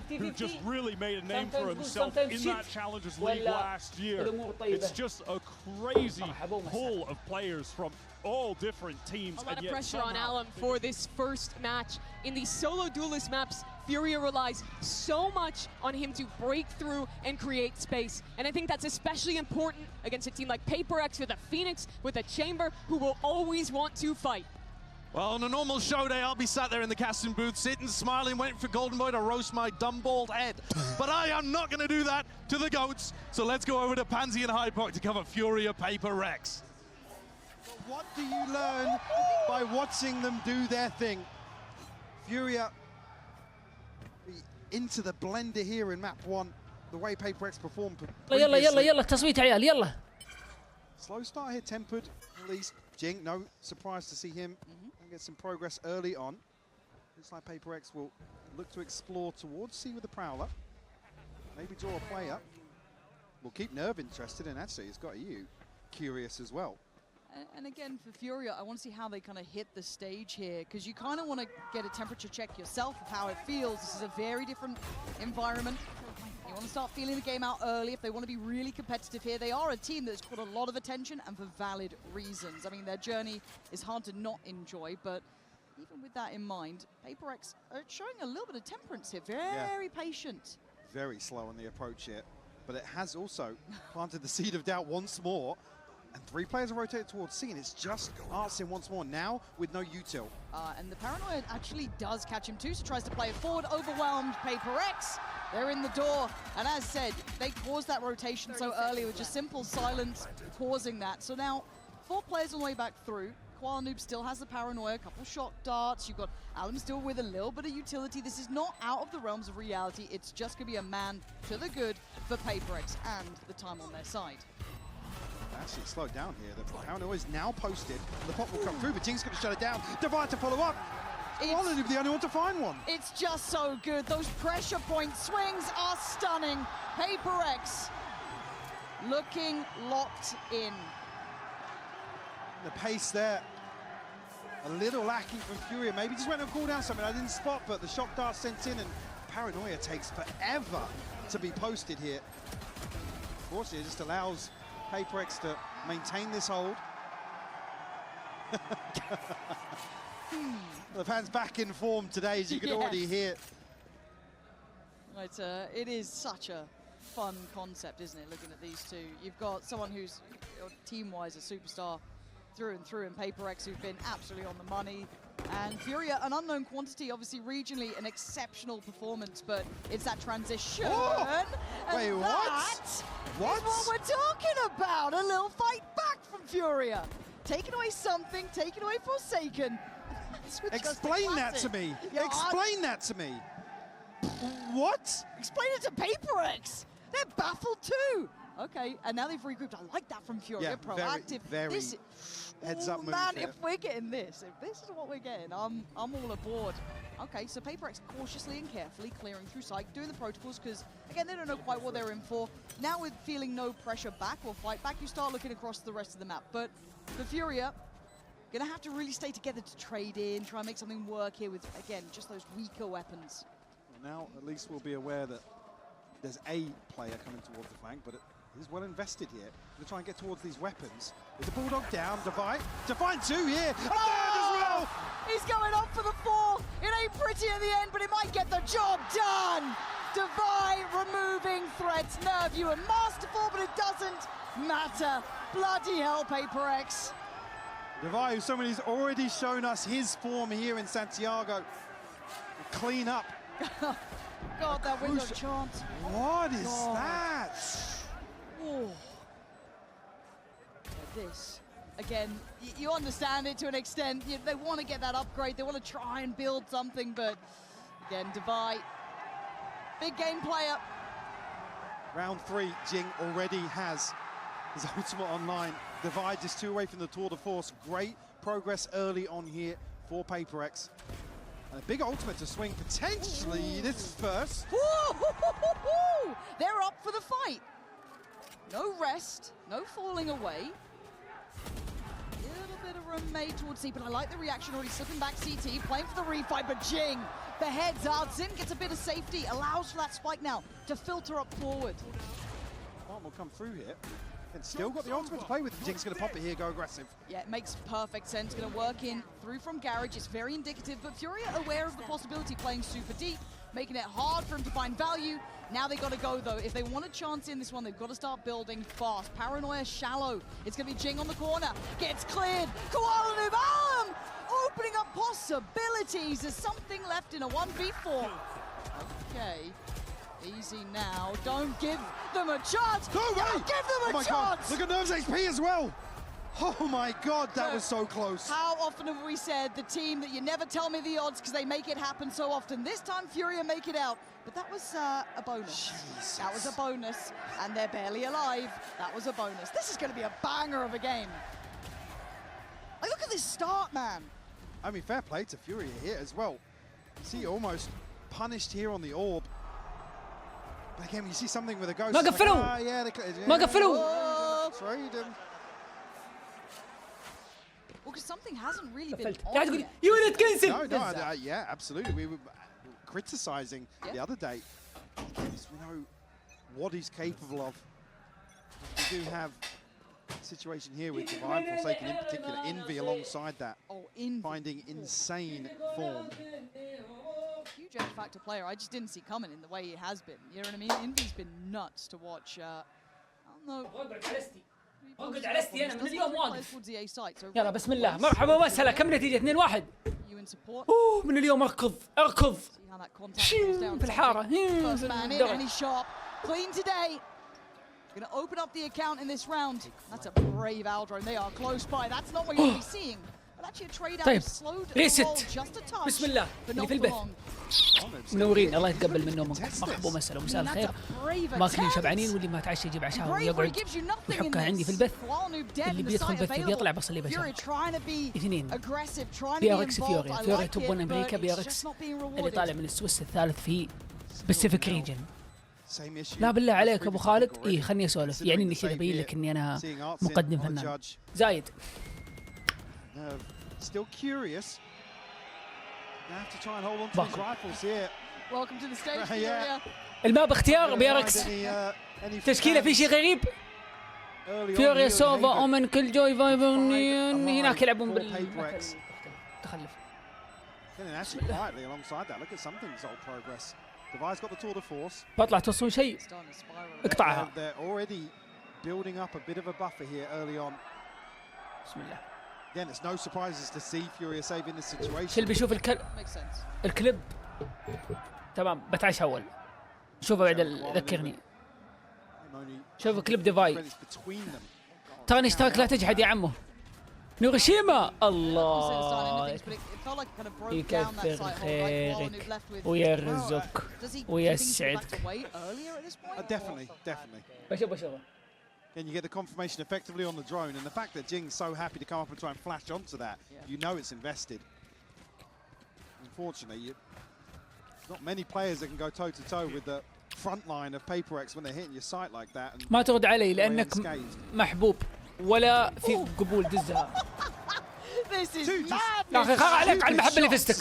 who just really made a name for himself in that Challengers League last year. It's just a crazy pull of players from all different teams. A lot of pressure on Alum for this first match. In these solo duelist maps, Furia relies so much on him to break through and create space. And I think that's especially important against a team like PRX with a Phoenix, with a Chamber, who will always want to fight. Well, on a normal show day, I'll be sat there in the casting booth, sitting, smiling, waiting for Golden Boy to roast my dumb bald head. But I am not going to do that to the GOATs. So let's go over to Pansy and Hyde Park to cover Furia PRX. What do you learn by watching them do their thing? Furia into the blender here in map 1. The way PRX performed يلا يلا يلا تصويت عيال يلا. Slow start here, tempered at least. Jing, no surprise to see him get some progress early on. Looks like PRX will look to explore towards C with the Prowler. Maybe draw a play up. We'll keep Nerve interested, and actually it's got you curious as well. And again, for Furia, I want to see how they kind of hit the stage here, because you kind of want to get a temperature check yourself of how it feels. This is a very different environment. You want to start feeling the game out early if they want to be really competitive here. They are a team that's caught a lot of attention, and for valid reasons. I mean, their journey is hard to not enjoy, but even with that in mind, PRX are showing a little bit of temperance here. Very patient. Very slow on the approach here, but it has also planted the seed of doubt once more. And 3 players are rotated towards C, and it's just Artsin once more, now with no util. And the paranoia actually does catch him too, so tries to play it forward, overwhelmed PRX. They're in the door, and as said, they caused that rotation so early with just simple silence causing that. So now, 4 players on the way back through. Koala Noob still has the paranoia, a couple shock darts. You've got Alum still with a little bit of utility. This is not out of the realms of reality. It's just going to be a man to the good for PRX and the time on their side. Actually slowed down here. The paranoia is now posted, and the pop will come through, but Jing's going to shut it down. Divide to follow up. Koala Noob the only one to find one. It's just so good. Those pressure point swings are stunning. PRX looking locked in. The pace there, a little lacking from Furia. Maybe just went and called down something I didn't spot, but the shock dart sent in, and paranoia takes forever to be posted here. Unfortunately, it just allows PRX to maintain this hold. The fans back in form today, as you can already hear. It is such a fun concept, isn't it, looking at these two? You've got someone who's, team-wise, a superstar through and through, and PRX who've been absolutely on the money. And Furia, an unknown quantity, obviously regionally an exceptional performance, but it's that transition. Oh! Wait, and what? What? That's what we're talking about. A little fight back from Furia. Taking away something, taking away Forsaken. Explain that to me. Yeah, explain that to me. What? Explain it to PRX. They're baffled too. Okay, and now they've regrouped. I like that from Furia. Yeah, proactive. Very heads up move. Man, if we're getting this, if this is what we're getting, I'm all aboard. Okay, so PRX cautiously and carefully clearing through sight, doing the protocols, because, again, they don't know quite what they're in for. Now with feeling no pressure back or fight back, you start looking across the rest of the map. But for Furia, gonna have to really stay together to trade in, try and make something work here with, again, just those weaker weapons. Well, now at least we'll be aware that there's a player coming towards the flank, but it is well invested here. Gonna try and get towards these weapons. With the Bulldog down, Divide to find 2 here. Oh! As well. He's going up for the 4. It ain't pretty at the end, but it might get the job done. Divide removing threats. Nerve, you are masterful, but it doesn't matter. Bloody hell, PRX. Divide, somebody's already shown us his form here in Santiago. Clean up. God, that window chant. What is that? Oh. This, again, you understand it to an extent. They want to get that upgrade. They want to try and build something, but again, Divide, big game player. Round 3, Jing already has his ultimate online. Divide just 2 away from the tour de force. Great progress early on here for PRX. And a big ultimate to swing potentially this first. They're up for the fight. No rest, no falling away. Little bit of from May towards C, but I like the reaction already slipping back CT, playing for the refight, but Jing beheads Ardzin, gets a bit of safety, allows for that spike now to filter up forward. One will come through here. And still got the ultimate to play with. Jing's going to pop it here, go aggressive. Yeah, it makes perfect sense. Going to work in through from Garage. It's very indicative, but Fury are aware of the possibility playing super deep, making it hard for him to find value. Now they got to go, though. If they want a chance in this one, they've got to start building fast. Paranoia shallow. It's going to be Jing on the corner. Gets cleared. Koala Noob Arm! Opening up possibilities. There's something left in a 1v4. Okay. Easy now. Don't give them a chance. No way! Don't give them a chance! God. Look at Nerve's HP as well. Oh my God, that was so close. How often have we said the team that you never tell me the odds because they make it happen so often? This time Furia make it out, but that was a bonus. Jesus. That was a bonus, and they're barely alive. That was a bonus. This is going to be a banger of a game. Like, look at this start, man. I mean, fair play to Furia here as well. You see, almost punished here on the orb. But again, you see something with a ghost. ما قفلوا. ما قفلوا. Trade him. Well, because something hasn't really been قاعد on تقول yet. يا ولد كنسل. No, yeah, absolutely. We were criticizing the other day. Because we know what he's capable of. We do have a situation here with Divine Forsaken in particular. Envy alongside that. Oh, Envy. Finding insane form. Huge X Factor player. I just didn't see coming in the way he has been. You know what I mean? Envy's been nuts to watch. I don't know. اقعد على استي انا من اليوم واقف. Towards the A site, so يلا بسم الله مرحبا وسهلا كم نتيجة 2-1. you in support. اوه من اليوم اركض See how that contact goes down. في الحارة. First man in, and he's sharp. Clean today. Gonna open up the account in this round. That's a brave Aldro, and they are close by. That's not what you'll be seeing. But actually a trade out طيب slowed the ريست. roll just a touch. بسم الله but اللي not في for البث. long. منورين الله يتقبل منهم مرحبا ومسهلا ومساء And that's الخير. a brave ماكلين attempt. شبعانين واللي ما تعشى يجيب عشاء Bravery ويقعد gives you nothing in ويحكها عندي في this. البث. Koala Noob dead اللي and the بيدخل site بث بيطلع available. بصلي بشر. Fury trying to be اثنين. aggressive, trying to بي be ار اكس involved. فيوري. I فيوري like توب it, 1 امريكا but بي ار it's اكس just not being اللي طالع rewarded. من السويس الثالث في باسيفيك ريجن. Same issue. لا بالله عليك ابو خالد اي خلني اسولف يعني اني كذا ابين لك اني انا مقدم فنان زايد. Still curious. They have to try and hold on to his rifles here. Welcome to the stage, Yeah. Furia. الماء باختيار بي ار اكس. تشكيله في شيء غريب. فيوريا سوفا اومن كل جوي فايبرنيون هناك يلعبون بالتخلف. Getting actually quietly alongside that. Look at something's old progress. Device got the tour de force. بطلع توصلون شيء Starting to spiral. اقطعها. They're already building up a bit of a buffer here early on. بسم الله. Again, it's no surprises to see Furia saving this situation. شلبي شوف Makes sense. الكليب تمام بتعيش اول شوفه بعد ذكرني شوف كليب ديفاي ترى اشترك لا تجحد يا عمو نوريشيما الله يكثر خيرك ويرزقك ويسعدك. Definitely. بشوفه And you get the confirmation effectively on the drone, and the fact that Jing's so happy to come up and try and flash onto that, you know it's invested. Unfortunately, not many players that can go toe-to-toe with the front line of PRX when they're hitting your sight like that. And ما ترد علي لأنك محبوب ولا في قبول دزها. This is mad. يا أخي خاف عليك على المحبة اللي فزتك.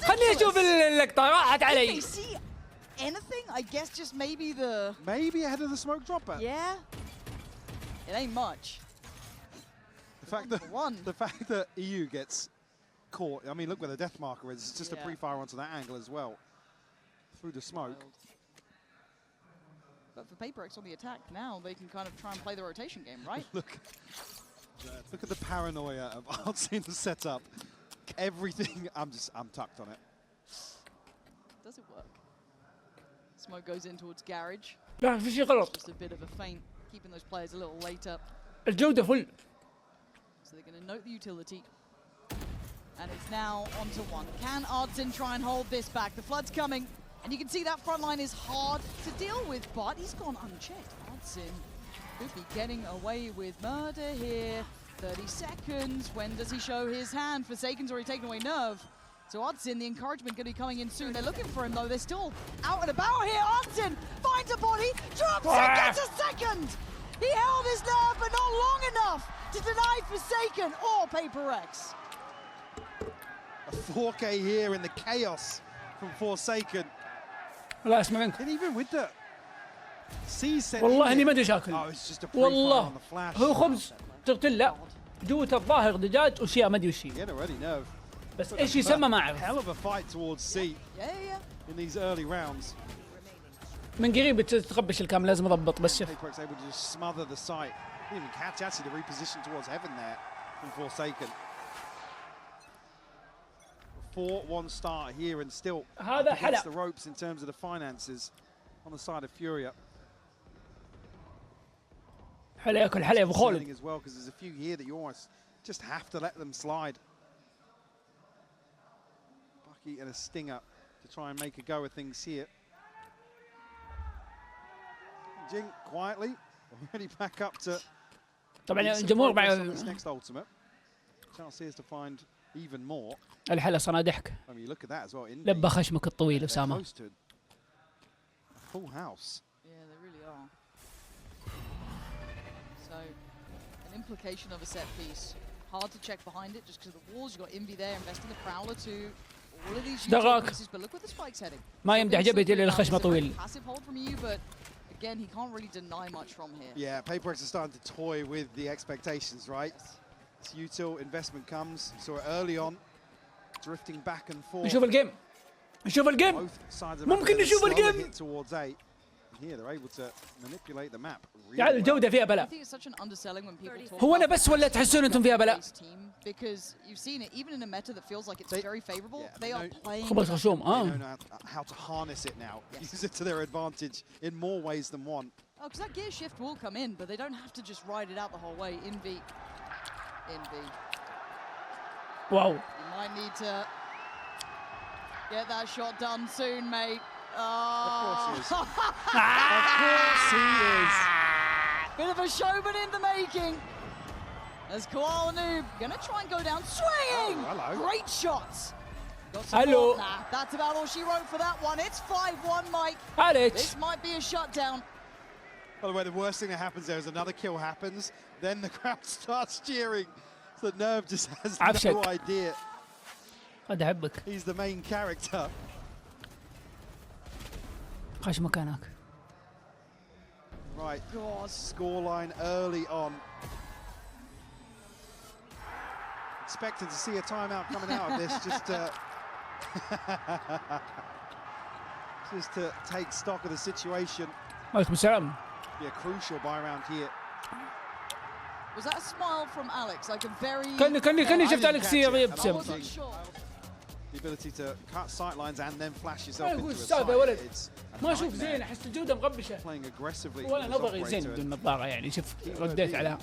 خليني أشوف اللقطة راحت علي. Anything? I guess just maybe ahead of the smoke dropper. Yeah. It ain't much. The fact that EU gets caught. I mean, look where the death marker is. It's just a pre-fire onto that angle as well, through the smoke. But for PRX on the attack now, they can kind of try and play the rotation game, right? Look at the paranoia of Ardzin setup. Everything. I'm tucked on it. Does it work? Smoke goes in towards Garage. لا في شيء غلط. Just a bit of a feint, keeping those players a little later. الجودة فل. So they're going to note the utility. And it's now onto one. Can Ardzin try and hold this back? The flood's coming. And you can see that front line is hard to deal with, but he's gone unchecked. Ardzin could be getting away with murder here. 30 seconds. When does he show his hand? Forsaken's already taken away Nerve. So Ardzin, the encouragement going to be coming in soon. They're looking for him, though. They're still out and about here. Ardzin finds a body, drops it, gets a second! He held his nerve, but not long enough to deny Forsaken or PRX. A 4K here in the chaos from Forsaken. لا اسمع منك. And even with the C والله اني ما ادري شاكل. Oh, it's just a والله هو خبز تغتله جوته الظاهر دجاج واشياء ما ادري وش هي. بس ايش يسمى ما اعرف. Hell of a fight towards C in these early rounds. من قريب تغبش الكامل لازم اضبط بس شوف. PRX able to just smother the site. Didn't even catch actually the reposition towards heaven there from Forsaken. 4-1 start here and still هذا حلا. against the ropes in terms of the finances on the side of Furia. حلا ياكل حلا يا ابو خالد. As well because there's a few here that you almost just have to let them slide. Bucky and a stinger to try and make a go of things here. Jing quietly already back up to. طبعا الجمهور بعد. Next ultimate. Chance is to find even more. الحلا صنع ضحك. I mean, look at that as well. لبى خشمك الطويل اسامه. Full house. Yeah, they really are. So, an implication of a set piece. Hard to check behind it just because of the walls. You've got Envy there, investing the Prowler too. All of these pieces, but look where the spike's heading. ما يمدح جبهتي الا الخشمه طويل. Passive hold from you, but again, he can't really deny much from here. Yeah, PRX is starting to toy with the expectations, right? This util investment comes, so early on, drifting back and forth. نشوف الجيم. نشوف الجيم. ممكن نشوف الجيم. Towards A. Here they're able to manipulate the map. يعني الجودة فيها بلاء. هو أنا بس ولا تحسون أنتم فيها بلاء؟ Because you've seen it even in a meta that feels like it's very favorable. They are playing. خبز خشوم. They know how to harness it now. Use it to their advantage in more ways than one. Oh, because that gear shift will come in, but they don't have to just ride it out the whole way. Envy. Wow. You might need to get that shot done soon, mate. Oh. Of course he is. Of course he is. Bit of a showman in the making. As Koala Noob gonna try and go down swinging. Oh, hello. Great shots. Hello. Nah, that's about all she wrote for that one. It's 5-1, Mike. Alex. This might be a shutdown. By the way, the worst thing that happens there is another kill happens, then the crowd starts cheering. So Nerve just has no idea. قد أحبك. He's the main character. خش مكانك. Right, scoreline early on. Expecting to see a timeout coming out of this, just to take stock of the situation. عليكم السلام. Be a crucial buy round here. Was that a smile from Alex? Like a very. كني شفت أليكس يبتسم. The ability to cut sight lines and then flash yourself into a side. يا ولد. ما أشوف زين أحس الجودة مغبشة. Playing aggressively. ولا نظري زين بدون نظارة يعني شوف رديت على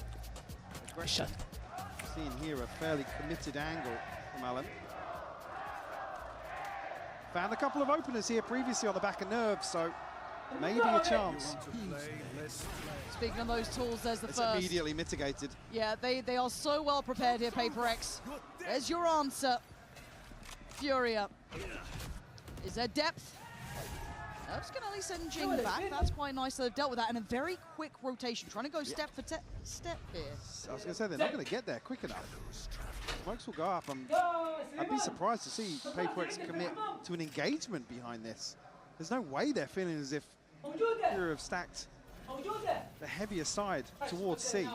الشات. Seeing here a fairly committed angle from Alan. Found a couple of openers here previously on the back of Nerve, so maybe a chance. Speaking of those tools, there's the it's first. Immediately mitigated. Yeah, they are so well prepared here, PRX. There's your answer. Furia. Is there depth? Nerve's going to at least send Jing back. That's quite nice. So they've dealt with that in a very quick rotation. Trying to go step for step here. I was going to say, they're not going to get there quick enough. Smokes will go up. I'd be surprised to see PRX commit to an engagement behind this. There's no way they're feeling as if Furia have stacked the heavier side towards C.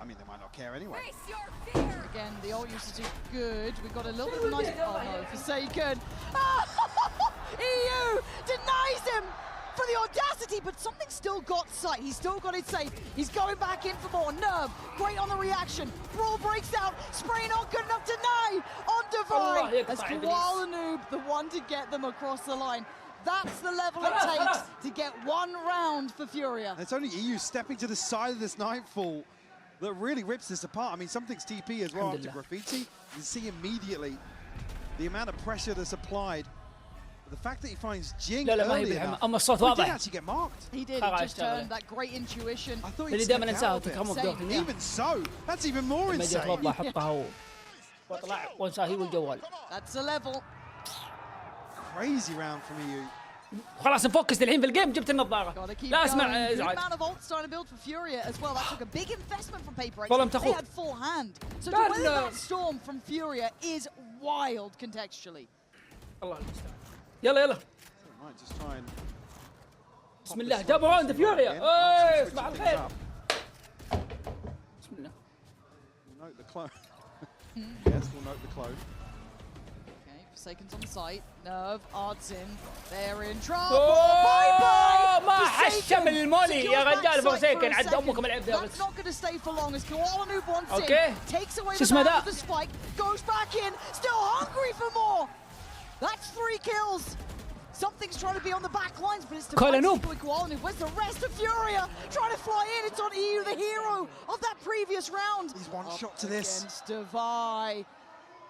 I mean, they might not care anyway. Again, the ult usage is good. We got a little bit of a nice. Oh no, Forsaken. EU denies him for the audacity, but something still got sight. He's still got it safe. He's going back in for more. Nerve, great on the reaction. Brawl breaks out. Spray not good enough to deny on Divine. As Koala Noob, the one to get them across the line. That's the level it takes to get one round for Furia. And it's only EU stepping to the side of this Nightfall that really rips this apart. I mean, something's TP as well after Graffiti. You see immediately the amount of pressure that's applied. The fact that he finds Jing early enough, he did actually get marked. He did, he just turned that great intuition. I thought he'd step out of it. Even so, that's even more insane. That's a level. Crazy round from EU. خلاص نفوكس الحين في الجيم. جبت النظاره لا اسمع ازعاج. ظلم تخوف. الله المستعان. يلا يلا بسم الله. جابوا راوند فيوريا. ايه اسمع الخير. بسم الله. Yes, we'll note the clone. Okay, Forsaken's on the site. Nerve, Ardzin, they're in trouble. Bye bye. ما حشم المولي يا رجال. فورسيكن عد امكم العب ده. That's not going to stay for long as Koalanoob wants okay. in. Takes away the man with the spike. Goes back in. Still hungry for more. That's 3 kills. Something's trying to be on the back lines, but it's Koalanoob. Where's the rest of Furia? Trying to fly in. It's on EU, the hero of that previous round. He's one shot to this. Against Devi.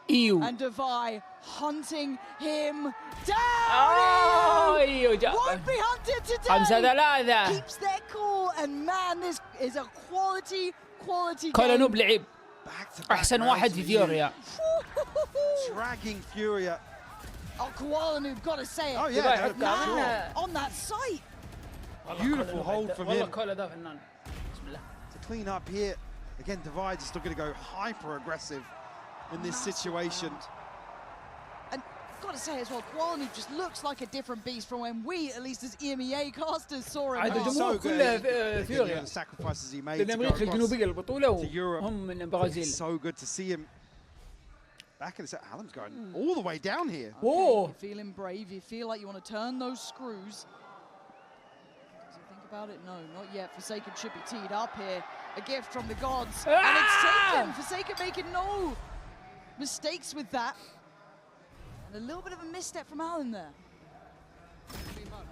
EU. And Devi hunting him down. Oh, EU won't be hunted today. 5-3. Keeps their cool, and man, this is a quality game. كولانوب لعب احسن واحد في فيوريا. Dragging Furia. Oh, Koalanoob, gotta say it. Oh yeah, on that site. Beautiful hold from him. To clean up here. Again, Divide is still going to go hyper aggressive in this situation. And gotta say as well, Koalanoob just looks like a different beast from when we, at least as EMEA casters, saw him. So good. The sacrifices he made to Europe. It's so good to see him. Back in the set, Hallam's going all the way down here. Okay, you're feeling brave. You feel like you want to turn those screws. Does he think about it? No, not yet. Forsaken should be teed up here. A gift from the gods. And it's taken. Forsaken making no mistakes with that. And a little bit of a misstep from Allen there.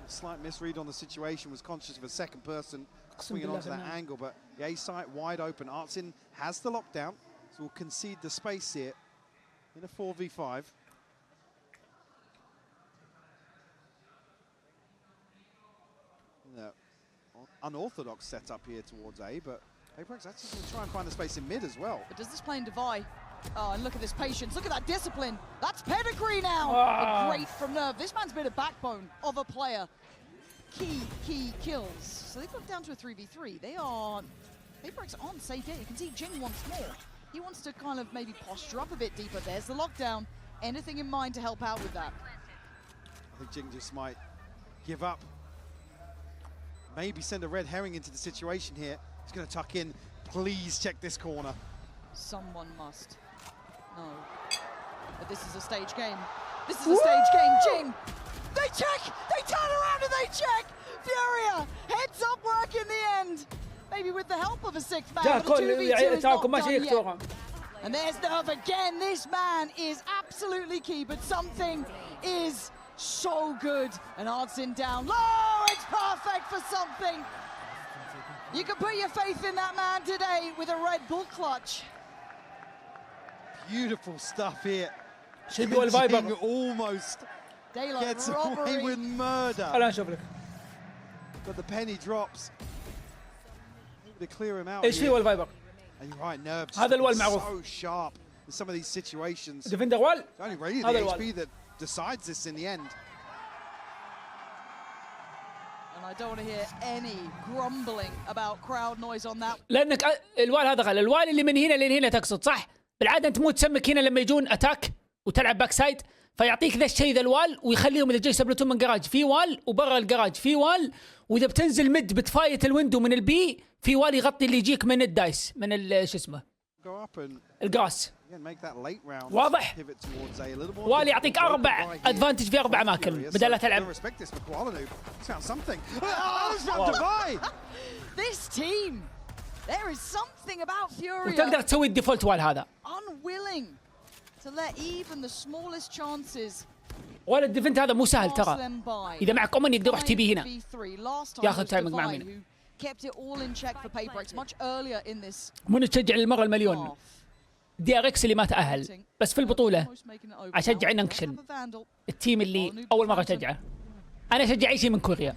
Slight misread on the situation. Was conscious of a second person swinging onto that angle. But the A site wide open. Artzin has the lockdown. So we'll concede the space here. In a 4v5. Unorthodox setup here towards A, but PRX actually going to try and find the space in mid as well. But does this play in Devi? Oh, and look at this patience. Look at that discipline. That's pedigree now. Great from Nerve. This man's been a backbone of a player. Key kills. So they've got down to a 3v3. They are... PRX on safe here. You can see Jing wants more. He wants to kind of maybe posture up a bit deeper. There's the lockdown. Anything in mind to help out with that? I think Jing just might give up. Maybe send a red herring into the situation here. He's going to tuck in. Please check this corner. Someone must. No. But this is a stage game. This is a stage game. Jing. They check. They turn around and they check. Furia. Heads up work in the end. Maybe with the help of a 6th man, but the 2v2 is not done yet. And there's Nerve again. This man is absolutely key, but something is so good. And Ardzin down low. It's perfect for something. You can put your faith in that man today with a Red Bull clutch. Beautiful stuff here. Shelby والفايبر almost gets away with murder. But the penny drops. To clear him out. ايش في والفايبر؟ And you're right, Nerve هذا الوال معروف. so sharp in some of these situations. ديفندر وال. It's only really the HP that decides this in the end. And I don't want to hear any grumbling about crowd noise on that. لانك الوال هذا غلط. الوال اللي من هنا لين هنا تقصد صح؟ بالعاده انت مو تسمك هنا لما يجون اتاك وتلعب باك سايد فيعطيك ذا الشيء ذا الوال ويخليهم اذا جاي يسبلتون من جراج في وال وبرا الجراج في وال واذا بتنزل مد بتفايت الويندو من البي في وال يغطي اللي يجيك من الدايس من شو اسمه الجراس. واضح؟ وال يعطيك 4 ادفانتج في 4 اماكن بدل لا تلعب. This team, there is something about Furia. وتقدر تسوي الديفولت وال هذا. Unwilling to let even the smallest chances. ولا الديفنت هذا مو سهل ترى. اذا معك اومن يقدر يروح تي بي هنا. ياخذ تايمنج مع منه. مو نشجع المره المليون. دي ار اكس اللي ما تاهل بس في البطوله اشجع ننكشن التيم اللي اول مره اشجعه. انا اشجع اي شيء من كوريا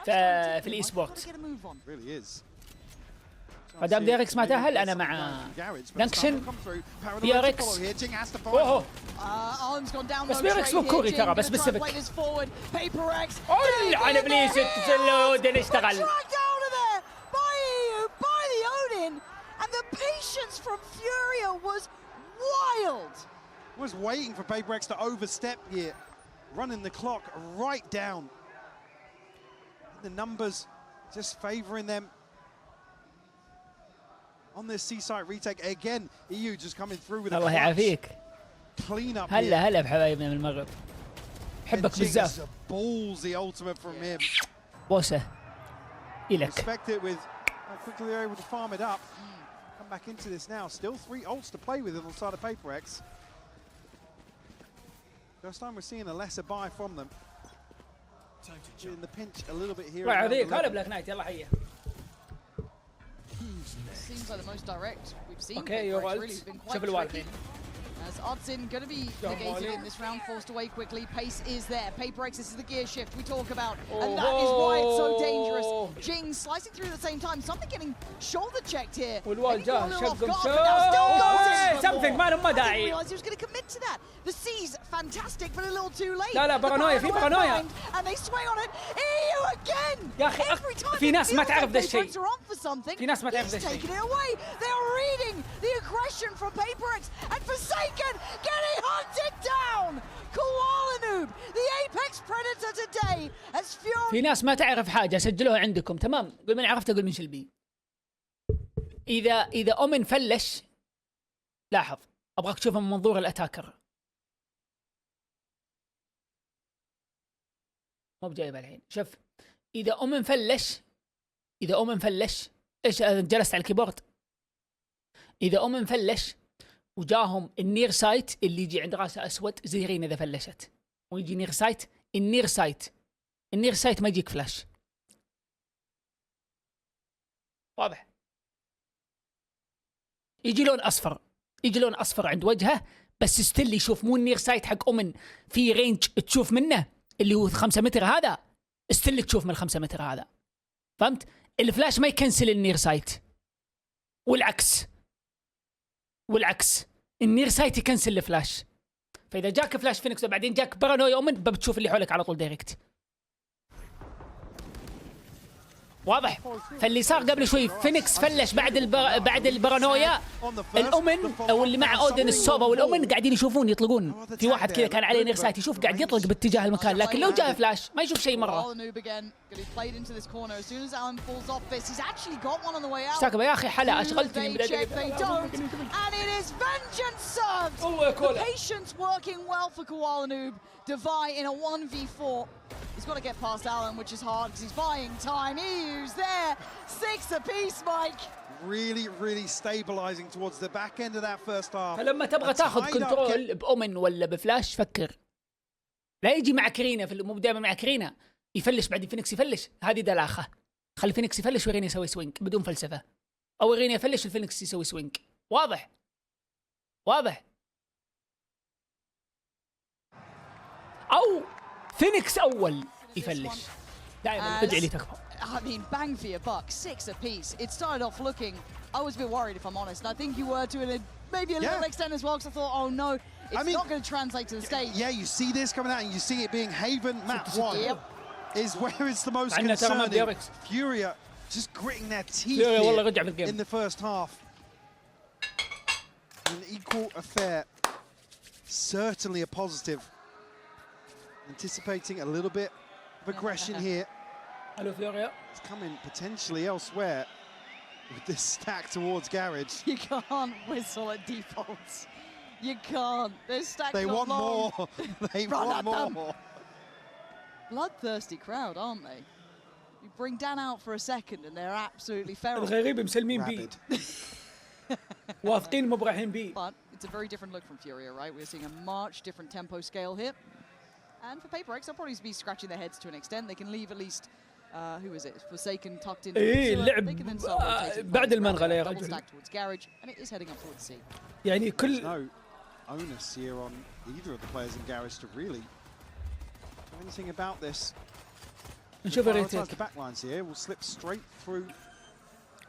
في الاي سبورت. فدام ديريكس ما تأهل انا مع دانكشن بيركس. اوه بس بيركس مو كوري ترى، بس بالسبك. على ابليس الودن اشتغل. And the patience from Furia was wild. Was waiting for PRX to overstep here, running the clock right down. The numbers just favoring them. On this C-site retake again, EU just coming through with a الله يعافيك. clean up. هلا بحبايبنا من المغرب. حبك بزاف. Ballsy ultimate from him. بوسه إلك. Respect it with how quickly they're able to farm it up. Come back into this now. Still 3 ults to play with on the side of PRX. First time we're seeing a lesser buy from them. In the pinch a little bit here. الله يعافيك. هلا بلاك نايت يلا حيه. Seems like the most direct we've seen. Okay, you're right. شوف الوالد. As Oddsin going to be negated in this round, forced away quickly. Pace is there. PRX, this is the gear shift we talk about, and that is why it's so dangerous. Jing slicing through at the same time. Something getting shoulder checked here. والوالد جاء شقم something ما له ما داعي. Realized he was going to commit to that. The C's fantastic, but a little too late. لا بارانويا في بارانويا. And they swing on it. EU again. يا أخي في ناس ما تعرف ذا الشيء. في ناس ما تعرف ذا الشيء. Taking it away. They are reading the aggression from PRX and Forsaken getting hunted down. Koala Noob, the apex predator today as Fury. في ناس ما تعرف حاجة سجلوها عندكم تمام. قول من عرفت أقول من شلبي. إذا أومن فلش لاحظ أبغاك تشوفه من منظور الأتاكر. مو بجايبها الحين. شوف إذا أومن فلش إيش جلست على الكيبورد. إذا أومن فلش وجاهم النير سايت اللي يجي عند راسه أسود زي رين إذا فلشت ويجي نير سايت. النير سايت ما يجيك فلاش. واضح. يجي لون أصفر عند وجهه بس ستيل يشوف مو النير سايت حق أومن في رينج تشوف منه اللي هو 5 متر هذا ستيل تشوف من 5 متر هذا. فهمت؟ الفلاش ما يكنسل النير سايت والعكس النير سايت يكنسل الفلاش. فاذا جاك فلاش فينيكس وبعدين جاك بارانويا اومن بتشوف اللي حولك على طول دايركت. واضح. فاللي صار قبل شوي فينيكس فلش بعد البارانويا. الاومن او اللي مع اودن السوبا والاومن قاعدين يشوفون يطلقون. في واحد كذا كان عليه نير سايت يشوف قاعد يطلق باتجاه المكان لكن لو جاء فلاش ما يشوف شيء مره. اشتاكب يا اخي حلا اشغلتني من He's got to get past Alan, which is hard because he's buying time. EU's there. 6 apiece, Mike. Really stabilizing towards the back end of that first half. فلما تبغى تاخذ كنترول بأومن ولا بفلاش فكر. لا يجي مع كرينا مو دائما مع كرينا يفلش بعدين فينيكس يفلش. هذه دلاخة. خلي فينيكس يفلش ويرينا يسوي سوينج بدون فلسفة. أو يرينا يفلش والفينيكس يسوي سوينج. واضح. أو فينيكس أول يفلش. دائما ادعي لي تكفى. I mean, bang for your buck, 6 apiece. It started off looking, I was a bit worried if I'm honest. And I think you were to maybe a little extent as well because I thought, oh no, it's not going to translate to the stage. Yeah, you see this coming out and you see it being Haven map 1 is where it's the most concerning. Furia just gritting their teeth in the first half. An equal affair. Certainly a positive. Anticipating a little bit of aggression here. Hello, Furia. It's coming potentially elsewhere with this stack towards Garage. You can't whistle at defaults. You can't. This stack They want more. They want more. Bloodthirsty crowd, aren't they? You bring Dan out for a second and they're absolutely feral. الغريب مسلمين بي. واثقين مبرحين بي. But it's a very different look from Furia, right? We're seeing a much different tempo scale here. And for PRX, they'll probably be scratching their heads to an extent. They can leave at least, who is it? Forsaken tucked in. اللعب بعد المنغلة يا رجل. رجل. Towards Garage, and it is heading up towards C. يعني كل. No onus here on either of the players in Garage to really do anything about this. نشوف الريتيك. The backlines here will slip straight through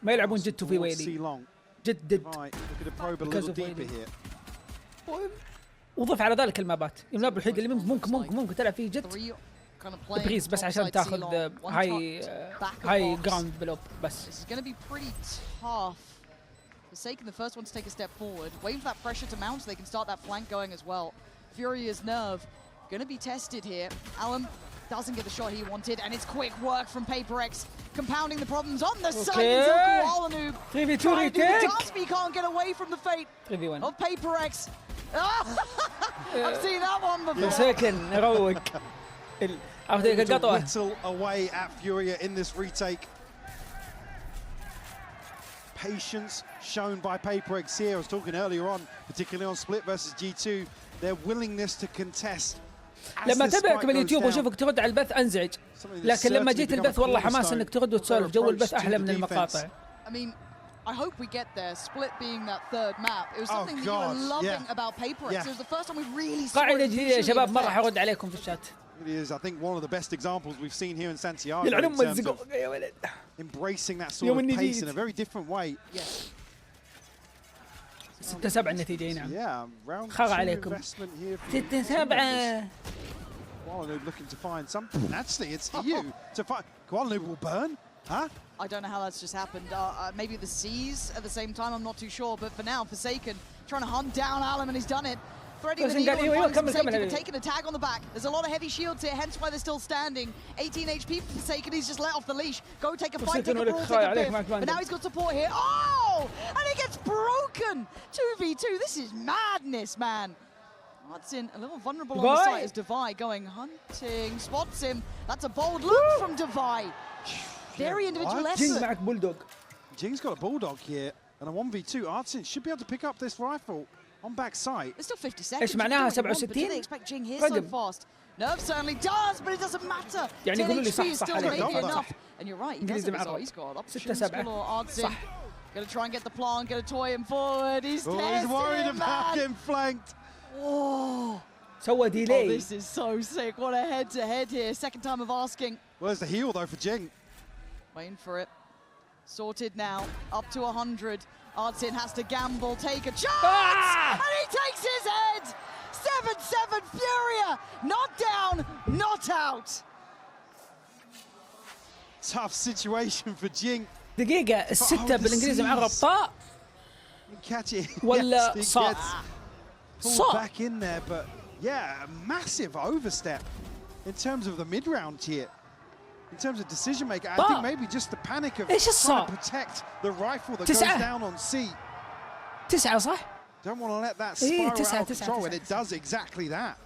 ما يلعبون جد في ويلي جد دد وضف على ذلك المابات الماب الوحيد اللي ممكن تلعب فيه جد بريز بس عشان تاخذ هاي جراوند بلوب بس. Forsaken the first one to take a step forward, waiting for that pressure to mount so they can start that flank going as well. Furia's nerve going to be tested here. Alan doesn't get the shot he wanted, and it's quick work from PRX, compounding the problems on the side. Noob trying to do the dance, but he can't get away from the fate of PRX. I've seen that one before. مساكن نروق. Little away at Furia in this retake. Patience shown by PRX here. I was talking earlier on, particularly on split versus G2, their willingness to contest. لما تابعك باليوتيوب واشوفك ترد على البث انزعج، لكن لما جيت البث والله حماس انك ترد وتسولف، جو البث احلى من المقاطع. I mean, I hope we get there. Split being that third map, it was something that you were loving about PRX. It was the first time we really saw. قاعدة جديدة يا شباب، ما راح ارد عليكم في الشات. It is, I think, one of the best examples we've seen here in Santiago in terms of embracing that sort of pace in a very different way. Yes. 6-7 النتيجة هنا. Yeah, round 2 عليكم. investment here. 6-7. Koala looking to find something. Actually, it's you to find. Koala will burn, huh? I don't know how that's just happened. Maybe the C's at the same time. I'm not too sure. But for now, Forsaken trying to hunt down Alam, and he's done it. Threading the needle, but taking a tag on the back. There's a lot of heavy shields here, hence why they're still standing. 18 HP for Forsaken, he's just let off the leash. Go take a fight, take a brawl, take a biff. But now he's got support here. Oh! And he gets broken! 2v2, this is madness, man. Hudson a little vulnerable on the side as Divai going hunting, spots him. That's a bold look from Divai. Very individual effort. Jing's got a bulldog here, and a 1v2. Artsin should be able to pick up this rifle. On back site. There's still 50 seconds. ايش معناها 67؟ Didn't expect Jing here so fast. Nerve certainly does, but it doesn't matter. يعني يقولوا لي صح enough. And you're right. He doesn't. He's got options. 6-7. Gonna try and get the plant. Gonna toy him forward. He's worried about getting flanked. Oh. سوى ديلي. Oh, this is so sick. What a head-to-head here. Second time of asking. Well, there's the heal though for Jing. Waiting for it. Sorted now. Up to 100. Artsin has to gamble, take a chance, and he takes his head! 7-7 Furia, not down, not out. Tough situation for Jing. دقيقة الستة بالانجليزي مع الربطاء ولا صار؟ back in there, but yeah, a massive overstep in terms of the mid-round here. In terms of decision making, I think maybe just the panic of trying to protect the rifle that goes down on C. 9 صح؟ Don't want to let that spiral out of control, and it does exactly that.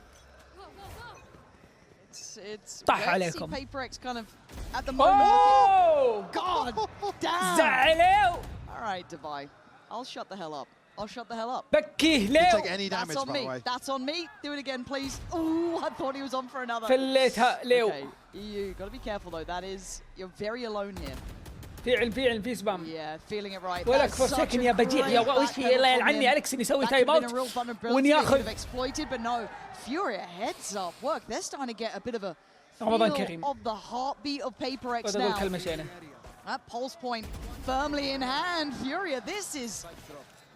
It's طاح عليكم. PRX kind of at the moment. God damn. زعلوا. All right, Divai. I'll shut the hell up. I'll shut the hell up. بكيه ليه. Take any damage, by the way. That's on me. Do it again, please. Oh, I thought he was on for another. فليتها ليو. Okay, you gotta be careful though. That is, you're very alone here. فعل في سبام. Yeah, feeling it right. ولك فرصتك يا بجيح يا وش الله يلعني أليكس يسوي تايم اوت ونياخذ. Exploited, but no. Furia heads up work. They're starting to get a bit of a feel of the heartbeat of PRX now. That pulse point firmly in hand. Furia, this is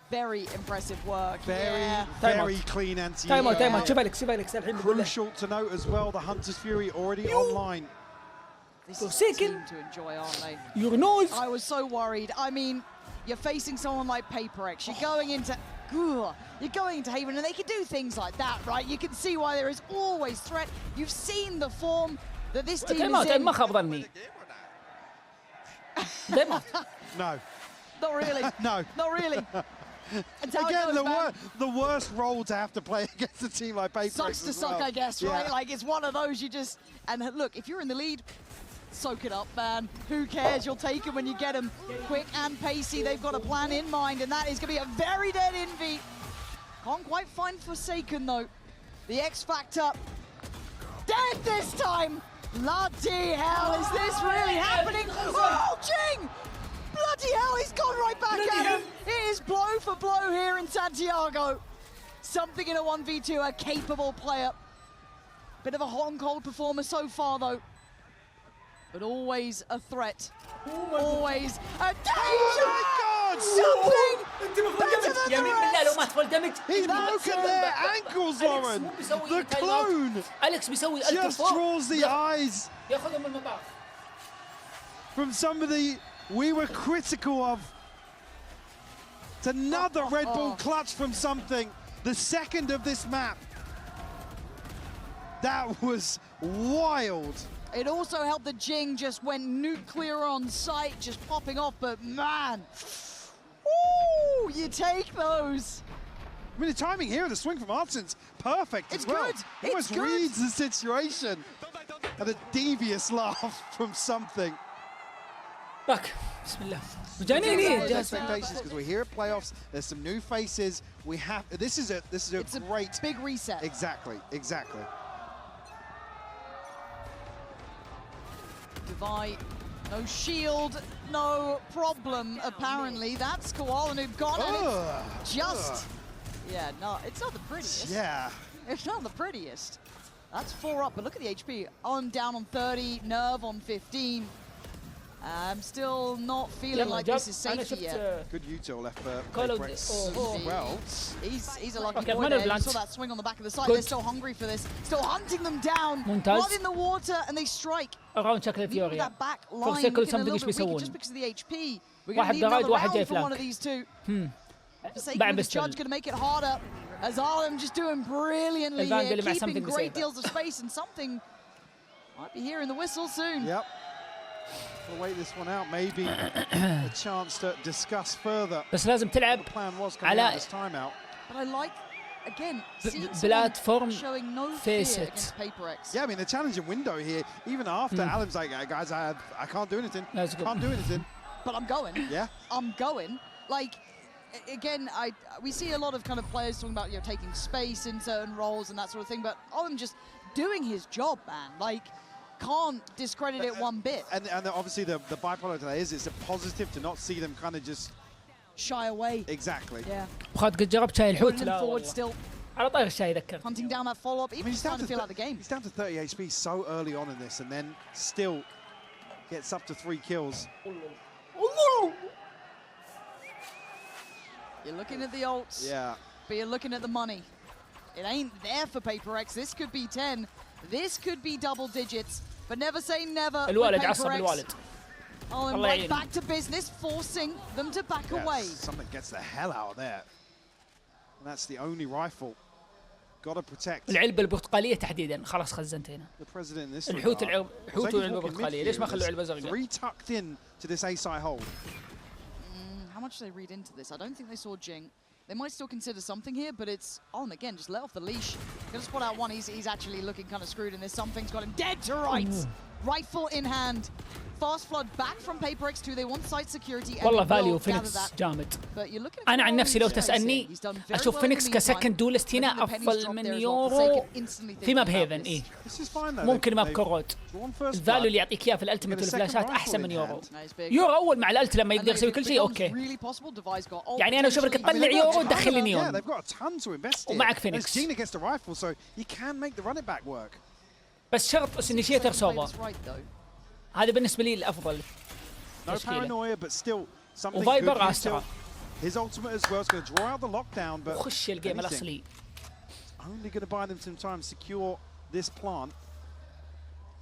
very impressive work. Very clean anti. Time out. شوف أليكس الحين. Crucial to note as well, the Hunter's Fury already online. This is a team to enjoy, aren't they? Your nose. I was so worried. I mean, you're facing someone like PRX. You're going into Haven, and they can do things like that, right? You can see why there is always threat. You've seen the form that this team is in. ما خاب ظني. No. Not really. No. Not really. Again, the worst role to have to play against a team like PRX. Sucks to suck, I guess, right? Like, it's one of those you just... And look, if you're in the lead, soak it up, man. Who cares? You'll take them when you get them. Quick and pacey. They've got a plan in mind, and that is going to be a very dead Envy. Can't quite find Forsaken, though. The X Factor. Dead this time! Bloody hell, is this really happening? Oh, Jing! Bloody hell, he's gone right back at him. It is blow for blow here in Santiago. Something in a 1v2, a capable player. Bit of a hot and cold performer so far, though. but always a threat. Always a danger! Oh my God! Something better than يا the مين بالله لو rest! ما تفول دمج. He's broken their ankles, Lauren. The clone أليكس بيسوي just draws the eyes ياخذهم من المطاف. from somebody we were critical of. It's another Red Bull clutch from something. The second of this map. That was wild. It also helped that Jing just went nuclear on sight, just popping off, but man, ooh, you take those. I mean, the timing here of the swing from Artson's perfect It's as well. good. He almost It's good. reads the situation. And a devious laugh from something. باك بسم الله. Those مجانين. expectations, because we're here at playoffs. There's some new faces. We have. This is a It's great a big reset. Exactly. Exactly. Divide, no shield, no problem, apparently. That's Koala gone, and it's just... Yeah, no, it's not the prettiest. Yeah. It's not the prettiest. That's 4 up, but look at the HP. On down on 30, Nerve on 15. I'm still not feeling like this is safe yet. Good util left for Call PRX of- as well. He's a lucky Okay, boy man there. of You Blunt. saw that swing on the back of the side. Good. They're still hungry for this. Still hunting them down. ممتاز. Blood in the water, and they strike. اراوند شكل Even with فيوريا. that back line فرصة كل looking a something little ايش bit weaker بيسوون. just because of the HP. We're واحد going to need another درايد واحد round جاي from one of فلانك. these two. Forsaken بعد with his بيستل. charge, going to make it harder. As Arlem just doing brilliantly الفان here, اللي مع keeping something great بيسويه. deals of space, and something might be hearing the whistle soon. Yep. We'll wait this one out. Maybe a chance to discuss further. بس لازم تلعب The plan was coming out على this timeout. But I like, again, seeing بلاتفورم someone showing no fear face it. against PRX. Yeah, I mean the challenging window here. Even after Alan's like, guys, I can't do anything. Let's go. Can't do anything. But I'm going. Yeah. I'm going. Like, again, we see a lot of kind of players talking about, you know, taking space in certain roles and that sort of thing, but Olam just doing his job, man. Like, can't discredit it one bit. And obviously the byproduct of that is it's a positive to not see them kind of just Shy away. exactly. Yeah. وقد قد جربت شاي الحوت Putting them لا forward والله. still, على طاير الشاي ذكرت. hunting down that follow-up, I even mean, he's starting to feel out the game. He's down to 30 HP so early on in this, and then still gets up to 3 kills. You're looking at the ults, Yeah. but you're looking at the money. It ain't there for PRX. This could be 10. This could be double digits, but never say never. with الوالد عصب PRX. الوالد. Oh, and الله right يعين. back to business, forcing them to back away. Something gets the hell out of there. And that's the only rifle. Gotta protect العلبة البرتقالية تحديدا خلاص خزنت هنا. the president in this الحوت regard. الحوت والعلبة البرتقالية ليش ما خلوا علبة زرقاء؟ 3 tucked in to this A-side hold. How much do they read into this? I don't think they saw Jing. They might still consider something here, but it's on again. Just let off the leash. Gonna spot out one. He's actually looking kind of screwed in this. Something's got him dead to rights. Rifle in hand. Fast flood back from PRX 2. They want site security. And والله they فاليو will gather فينيكس that. جامد. But you're looking at انا عن نفسي لو Koala, تسالني he's done very اشوف well in فينيكس the كسكند meantime. دولست هنا But then the pennies افضل drop من there as well. يورو Forsaken instantly في ماب thinking about هيفن this. ايه This is fine though. ممكن ماب They've كروت drawn first الفاليو blood. اللي يعطيك اياه في الالتيميت Get a second والفلاشات rifle احسن in من يورو. Nice big. يورو اول مع الالت لما يقدر And يسوي it كل شيء becomes اوكي. really possible. Device got ult يعني انا اشوفك potentially. تطلع يورو تدخل لي Yeah, نيون. they've got a ton to invest in. ومعك And فينيكس. it's Gina gets the rifle, so you can make the run it back work. بس شرط انيشيتر سوبر. That's right, though. هذا بالنسبه لي الافضل. No تشكيلة. paranoia, but still something good. وفايبر Util. استرا. His ultimate as well is going to draw out the lockdown, but وخش الجيم anything. الاصلي. Only going to buy them some time, secure this plant.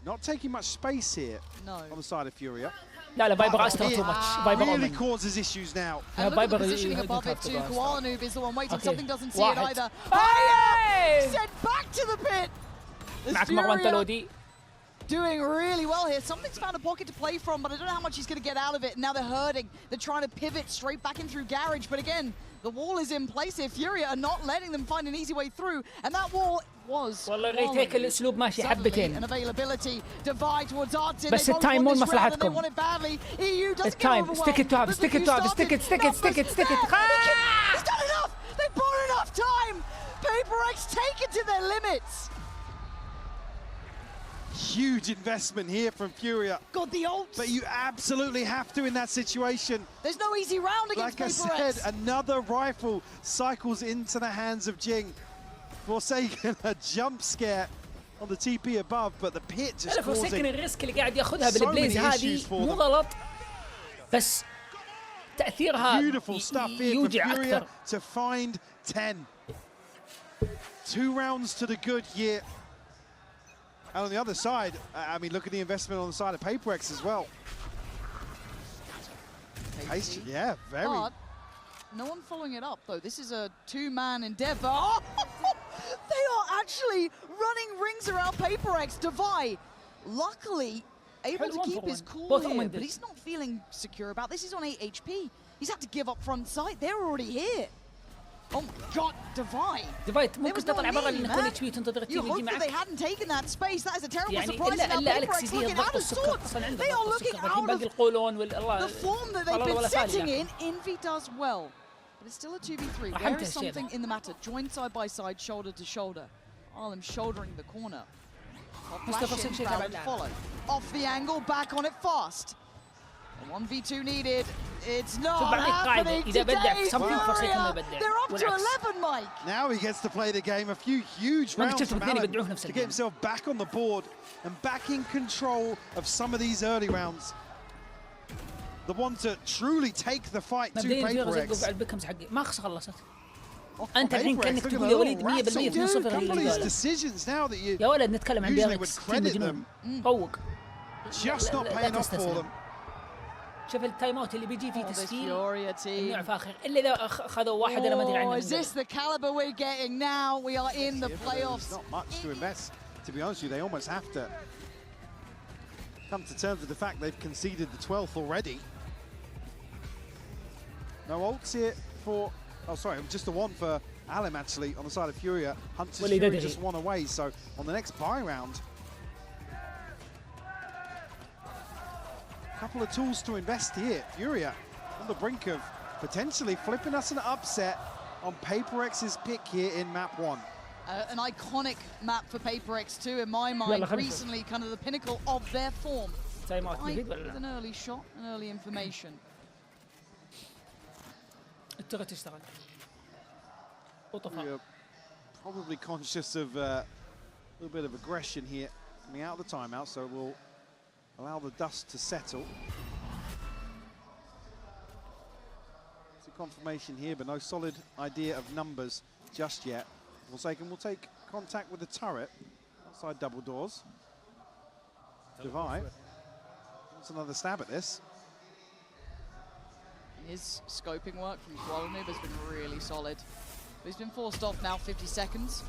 Not taking much space here No. on the side of Furia. لا لا فايبر استرا تو ماتش. فايبر Really اومن. causes issues now. And look at the Viper positioning is- above is it too. tough to Koala Noob is the one waiting. Okay. Something doesn't see it واحد. either. Hey! Sent back to the pit. معك مروان Furia تلودي. doing really well here. Something's found a pocket to play from, but I don't know how much he's going to get out of it. Now they're hurting. They're trying to pivot straight back in through Garage, but again, the wall is in place here. Furia are not letting them find an easy way through, and that wall was والله الريتيك الاسلوب ماشي an حبتين. availability divide towards Artin. بس They both التايم want مو this round and they لمصلحتكم. want it badly. EU doesn't get التايم overwhelmed. ستيك ات تو هاف But ستيك ات look تو who هاف ستيك ات started. ستيك ات ستيك ات Numbers ستيك ات. there. He's done enough. They bought enough time. PRX take it to their limits. Huge investment here from Furia. Got the ults. But you absolutely have to in that situation. There's no easy round against Like I PRX. said, another rifle cycles into the hands of Jing. Forsaken a jump scare on the TP above, but the pit just فورسيكن causing الريسك اللي قاعد ياخذها بالبليز هذه مو غلط بس تأثيرها يوجع أكثر. To find 10. 2 rounds to the good here. And on the other side, I mean, look at the investment on the side of PRX as well. Yeah, very. But no one following it up, though. This is a 2-man endeavor. Oh! They are actually running rings around PRX. Divide, luckily, able to keep his cool here, but he's not feeling secure about this. He's on 8 HP. He's had to give up front sight. They're already here. Oh my God, Divide. ممكن تطلع برا اللي يكون اتش بي تنتظر التيم يجي معك. They hadn't taken that space. That is a terrible يعني surprise. إلا أليكس يدير ضغط السكر أصلا عنده ضغط السكر باقي القولون the form that they've been sitting in. Envy does well, but it's still a 2v3. There is something in the matter. Joined side by side, shoulder to shoulder. Arlem shouldering the corner. Follow. Off the angle, back on it fast. 1v2 needed. It's not happening today. They're up to 11, Mike. Now he gets to play the game. A few huge rounds from Allen to get himself back on the board and back in control of some of these early rounds. The one to truly take the fight to PRX. ما خلصت. أنت الحين كأنك تقول يا وليد 100% 2-0 يا ولد نتكلم عن بيركس مجنون فوق. Just not paying off for them. شوف التايم اوت اللي بيجي فيه تسجيل النوع فاخر الا اذا اخذوا واحد انا ما ادري عنه. Is this the caliber we're getting now? We are in the playoffs. Not much to invest. To be honest with you, they almost have to come to terms with the fact they've conceded the 12th already. No ults here for. Oh, sorry, just the one for Alem actually on the side of Furia. Hunter's Fury just one away. So on the next buy round. Couple of tools to invest here. Furia on the brink of potentially flipping us an upset on PRX's pick here in map 1. An iconic map for PRX too, in my mind. Recently, kind of the pinnacle of their form. With an early shot and early information. Furia probably conscious of a little bit of aggression here coming out of the timeout, so we'll allow the dust to settle. It's a confirmation here, but no solid idea of numbers just yet. We'll take contact with the turret outside double doors. Divide. Wants another stab at this. His scoping work from Kwolnu has been really solid. But he's been forced off now 50 seconds.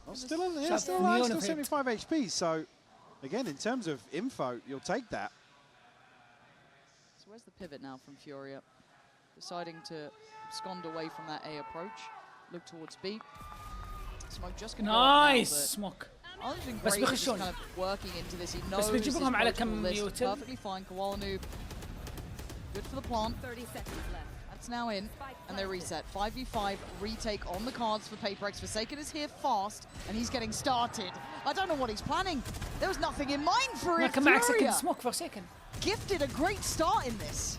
Oh, still on there, still alive, still 75 HP, so again, in terms of info, you'll take that. So where's the pivot now from Furia? Deciding to abscond away from that A approach. Look towards B. Smoke just going to nice smoke. I've been great just kind of working into this. He knows this list perfectly fine. Kwolnu, good for the plant. 30 seconds left. That's now in, and they reset. 5v5 retake on the cards for PRX. Forsaken is here fast, and he's getting started. I don't know what he's planning. There was nothing in mind for it. Furia gifted a great start in this.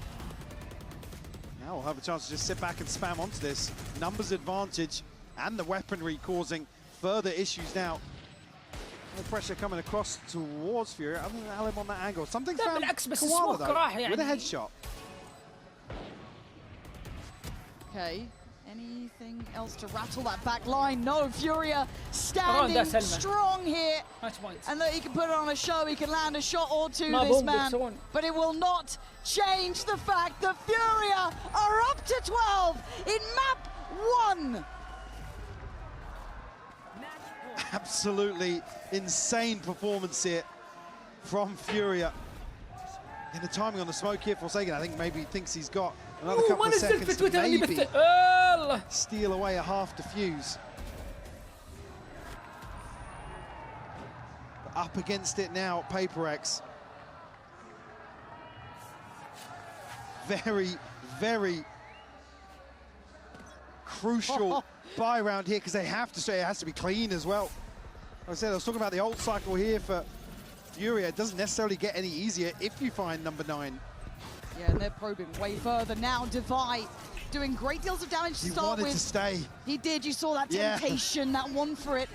Now we'll have a chance to just sit back and spam onto this. Numbers advantage and the weaponry causing further issues now. The pressure coming across towards Furia. I think Alem on that angle. Something found Koala though, with a headshot. Okay, anything else to rattle that back line? No, Furia standing strong here. And that he can put it on a show, he can land a shot or two, this man. But it will not change the fact that Furia are up to 12 in map 1. Absolutely insane performance here from Furia. And the timing on the smoke here, Forsaken, I think maybe he thinks he's got another couple of seconds to maybe steal away a half defuse. But up against it now, PRX. Very, very crucial buy round here because they have to say it has to be clean as well. Like I said, I was talking about the ult cycle here for Furia. It doesn't necessarily get any easier if you find number 9. Yeah, and they're probing way further now. Divide doing great deals of damage to start with. He wanted to stay. He did. You saw that temptation, that one for it.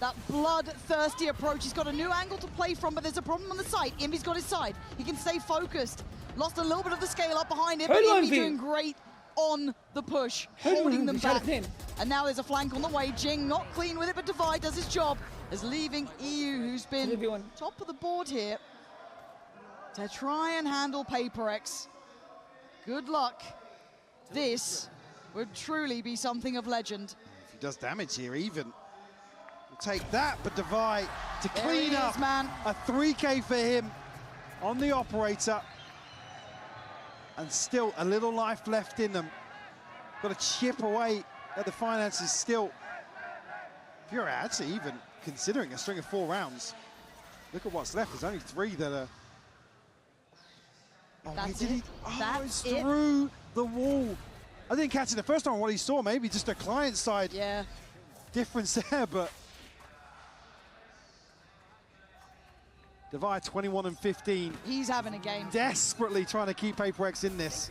That bloodthirsty approach. He's got a new angle to play from, but there's a problem on the side. Imbi's got his side. He can stay focused. Lost a little bit of the scale up behind him, but Imbi doing great on the push, holding them back. And now there's a flank on the way. Jing not clean with it, but Divide does his job as leaving EU, who's been top of the board here, to try and handle PRX. Good luck. This would truly be something of legend. If he does damage here, even. We'll take that, but Divide to clean up. Man. A 3K for him on the operator. And still a little life left in them. Got to chip away at the finances still. If you're actually even considering a string of 4 rounds, look at what's left. There's only 3 that are... Oh, That's it. It's through the wall. I didn't catch it the first time what he saw. Maybe just a client side difference there, but... Divide 21 and 15. He's having a game. Desperately trying to keep PRX in this.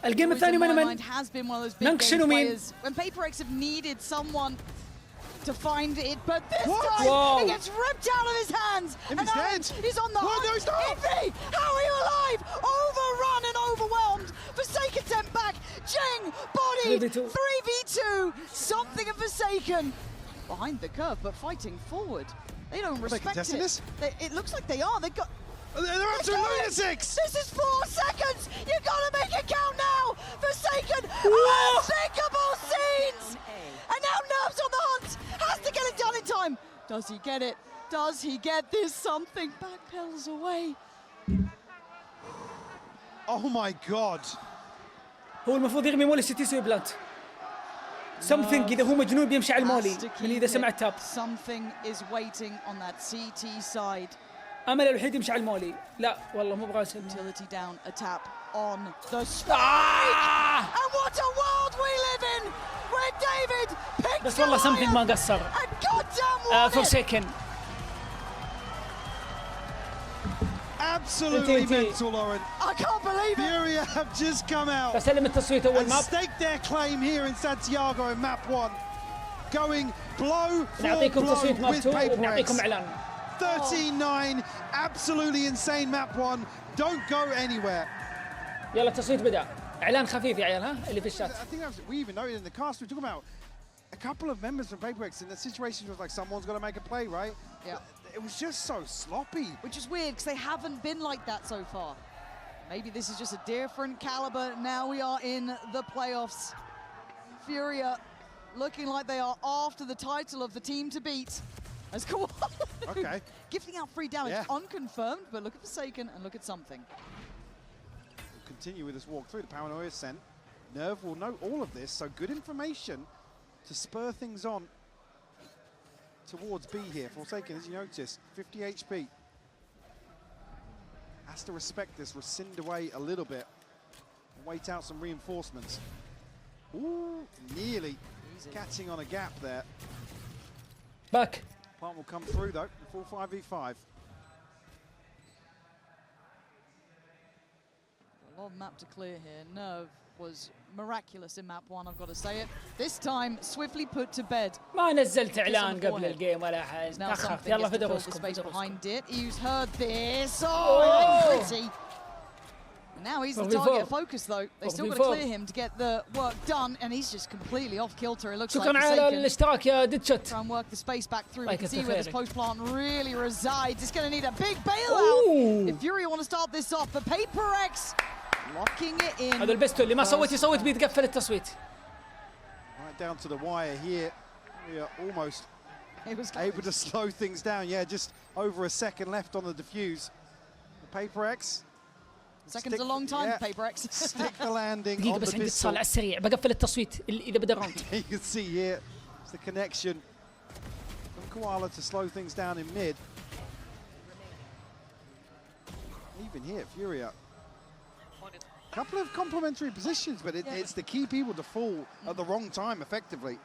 الجيم الثاني من has been one of those big game players. When PRX have needed someone to find it, but this time it gets ripped out of his hands. And he's dead. He's on the hunt. No, he's not. Imbi, how are you alive? Overrun and overwhelmed. Forsaken sent back. Jing, body, 3v2. Something of Forsaken. Behind the curve, but fighting forward. They don't respect it. It looks like they are. They've got... They're up to lunatics! This is 4 seconds! You gotta make it count now! Forsaken! Unthinkable scenes! And now Nerves on the hunt! Has to get it done in time! Does he get it? Does he get this? Something backpedals away. Oh my god! هو المفروض يرمي مولي 60 يسوي بلانت. Something إذا هو مجنون بيمشي على المولي من إذا سمع التاب. Something is waiting on that CT side. أمل الوحيد يمشي على المولي. لا والله مو بغاسل. Utility down, a tap on the spike. And what a world we live in, where David picked بس والله something ما قصر. And goddamn won Forsaken. Absolutely mental, Lauren. I can't believe it. Furia have just come out فسلم التصويت أول and ماب. staked their claim here in Santiago in map 1, going blow for نعطيكم blow تصويت ماب with 2 ونعطيكم PRX. إعلان. 13-9, absolutely insane map 1. Don't go anywhere. يلا التصويت بدأ. إعلان خفيف يا عيال ها اللي في الشات. I think we even noted in the cast we were talking about a couple of members from PRX in the situation was like someone's got to make a play, right? Yeah. It was just so sloppy. Which is weird because they haven't been like that so far. Maybe this is just a different caliber. Now we are in the playoffs. Furia looking like they are after the title of the team to beat. As cool. Okay. Gifting out free damage, unconfirmed, but look at Forsaken and look at something. We'll continue with this walk through. The paranoia sent. Nerve will know all of this, so good information to spur things on towards B here. Forsaken, as you notice, 50 HP. Has to respect this, rescind away a little bit, and wait out some reinforcements. Ooh, nearly catching on a gap there. Back. Part will come through though, full 5v5. A lot of map to clear here. Nerve was miraculous in map 1, I've got to say it. This time, swiftly put to bed. ما نزلت إعلان قبل الجيم ولا حاجة. تأخرت. يلا في دروسكم. Behind it. He's heard this. Oh, pretty. Now he's the target focus though. They still got to clear him to get the work done, and he's just completely off kilter. It looks like شكرا على الاشتراك يا ديتشت. Try and work the space back through. We can see where this post plant really resides. It's going to need a big bailout if Fury want to start this off. But PRX locking it in. هذا البستو اللي ما صوت يصوت بيتقفل التصويت. Right down to the wire here. We are almost able to slow things down. Yeah, just over a second left on the diffuse. PRX. Second's a long time for PRX. Stick the landing دقيقة on بس the عندي اتصال pistol. على السريع بقفل التصويت إذا بدأ الراوند. You can see here, it's the connection from Koala to slow things down in mid. Even here, Furia. A couple of complementary positions, but it's the key people to fall at the wrong time, effectively.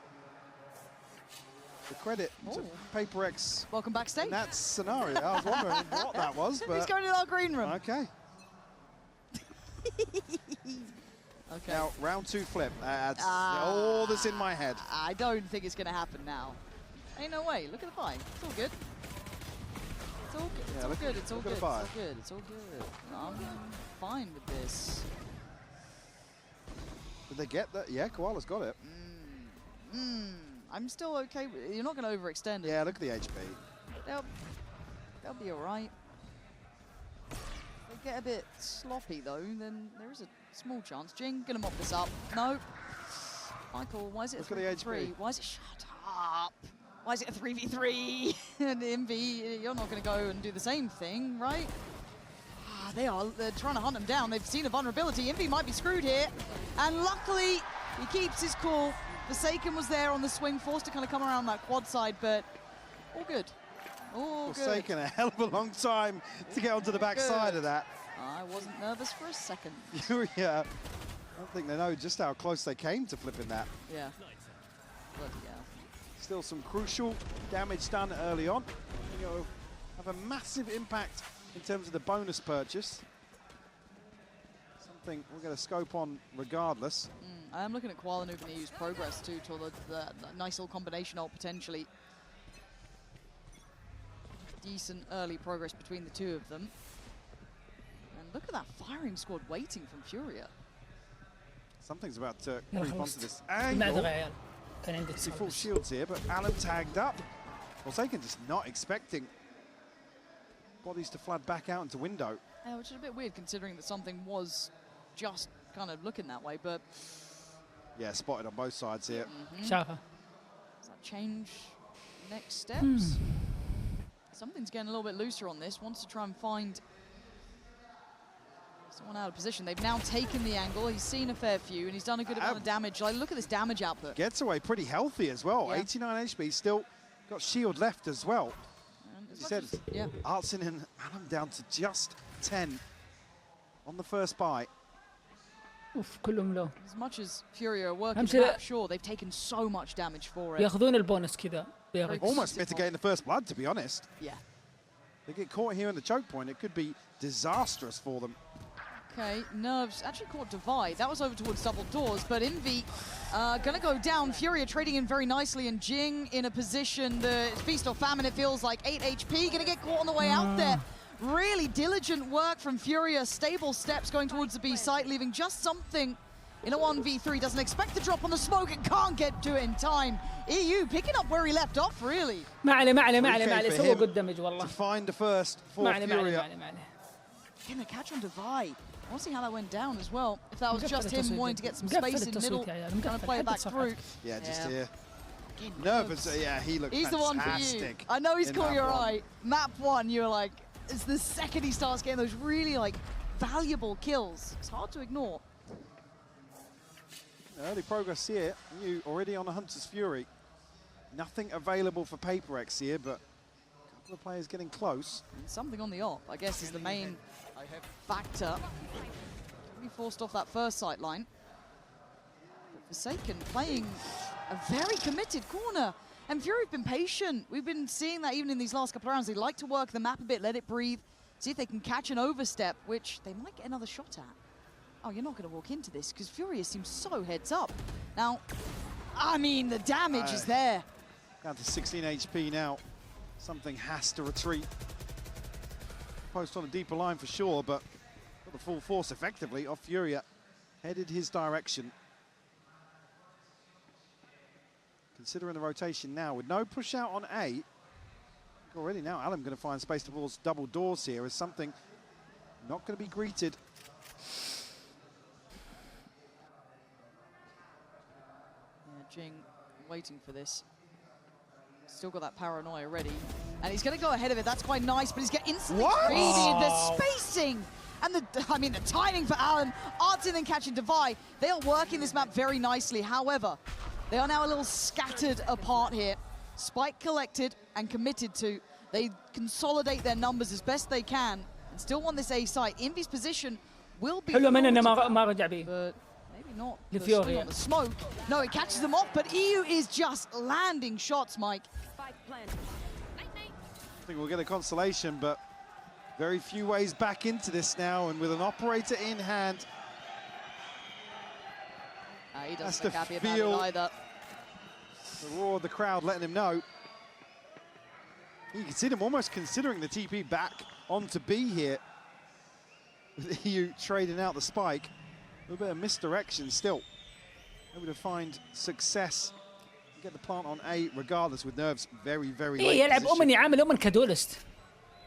The credit to PRX. Welcome backstage. In that scenario, I was wondering what that was, but he's going to our green room. Okay. Okay. Now, round 2 flip. That's all that's in my head. I don't think it's going to happen now. Ain't no way. Look at the buy. It's all good. It's all good. It's all good. It's all good. It's all good. It's all good. I'm fine with this. Did they get that? Yeah, Koala's got it. I'm still okay. You're not going to overextend it. Yeah, look at the HP. They'll be all right. If they get a bit sloppy, though, then there is a small chance. Jing, gonna mop this up. No. Michael, why is it a 3v3? Why is it... Shut up. Why is it a 3v3? And Envy, you're not gonna go and do the same thing, right? They're trying to hunt him down. They've seen a vulnerability. Envy might be screwed here. And luckily, he keeps his cool. Forsaken was there on the swing, forced to kind of come around that quad side, but all good. All good. Forsaken a hell of a long time to get onto the back side of that. I wasn't nervous for a second. Yeah. I don't think they know just how close they came to flipping that. Yeah. Bloody hell. Still some crucial damage done early on. You know, have a massive impact in terms of the bonus purchase. Something we're going to scope on regardless. I am looking at Koala who can use progress too to the nice little combination ult potentially. Decent early progress between the two of them. And look at that firing squad waiting from Furia. Something's about to creep onto this angle. See full shields here, but Alan tagged up. Forsaken just not expecting bodies to flood back out into window. Yeah, which is a bit weird considering that something was just kind of looking that way, but... Yeah, spotted on both sides here. Does that change next steps? Something's getting a little bit looser on this. Wants to try and find someone out of position. They've now taken the angle. He's seen a fair few, and he's done a good amount of damage. Like, look at this damage output. Gets away pretty healthy as well. Yeah. 89 HP, still got shield left as well. As you said, Artsin and Alan down to just 10 on the first buy. As much as Furia are working back, sure, they've taken so much damage for it. Almost mitigating the first blood, to be honest. Yeah. They get caught here in the choke point. It could be disastrous for them. Okay, Nerves actually caught Divide. That was over towards double doors, but Envy gonna go down. Furia trading in very nicely, and Jing in a position, the Feast or Famine, it feels like 8 HP, gonna get caught on the way out there. Really diligent work from Furia. Stable steps going towards the B site, leaving just something in a 1v3. Doesn't expect the drop on the smoke and can't get to it in time. EU picking up where he left off, really. ما عليه سوى good damage والله. To find the first for Furia. Getting a catch on Divide. I want to see how that went down as well. If that was just him wanting to get some space in the middle, kind of play it back through. Yeah, just here. Nervous. Yeah, he looked fantastic. He's the one for you. I know he's caught your eye. Map 1, you're like, it's the second he starts getting those really like valuable kills. It's hard to ignore. Early progress here. You already on the Hunter's Fury. Nothing available for PRX here, but a couple of players getting close. And something on the op, I guess, is the main factor. He forced off that first sight line. But Forsaken playing a very committed corner. And Fury have been patient. We've been seeing that even in these last couple of rounds. They like to work the map a bit, let it breathe, see if they can catch an overstep, which they might get another shot at. Oh, you're not going to walk into this because Furia seems so heads up. Now, I mean, the damage is there. Down to 16 HP now. Something has to retreat. Post on a deeper line for sure, but got the full force effectively of Furia. Headed his direction. Considering the rotation now, with no push out on A. Already now, Alan going to find space towards double doors here as something not going to be greeted. Jing waiting for this. Still got that paranoia ready. And he's going to go ahead of it. That's quite nice, but he's getting instantly greedy. The spacing and the timing for Alan. Artsin then catching Devi. They are working this map very nicely. However, they are now a little scattered apart here. Spike collected and committed to. They consolidate their numbers as best they can and still want this A site. Envy's position will be... But maybe not the swing on the smoke. No, it catches them off, but EU is just landing shots, Mike. I think we'll get a consolation, but very few ways back into this now, and with an operator in hand, He doesn't look happy about it either. The roar of the crowd letting him know. You can see them almost considering the TP back onto B here. With EU trading out the spike. A little bit of misdirection still. Able to find success. Get the plant on A regardless with nerves very, very late. يلعب أمني عامل أمن كدولست.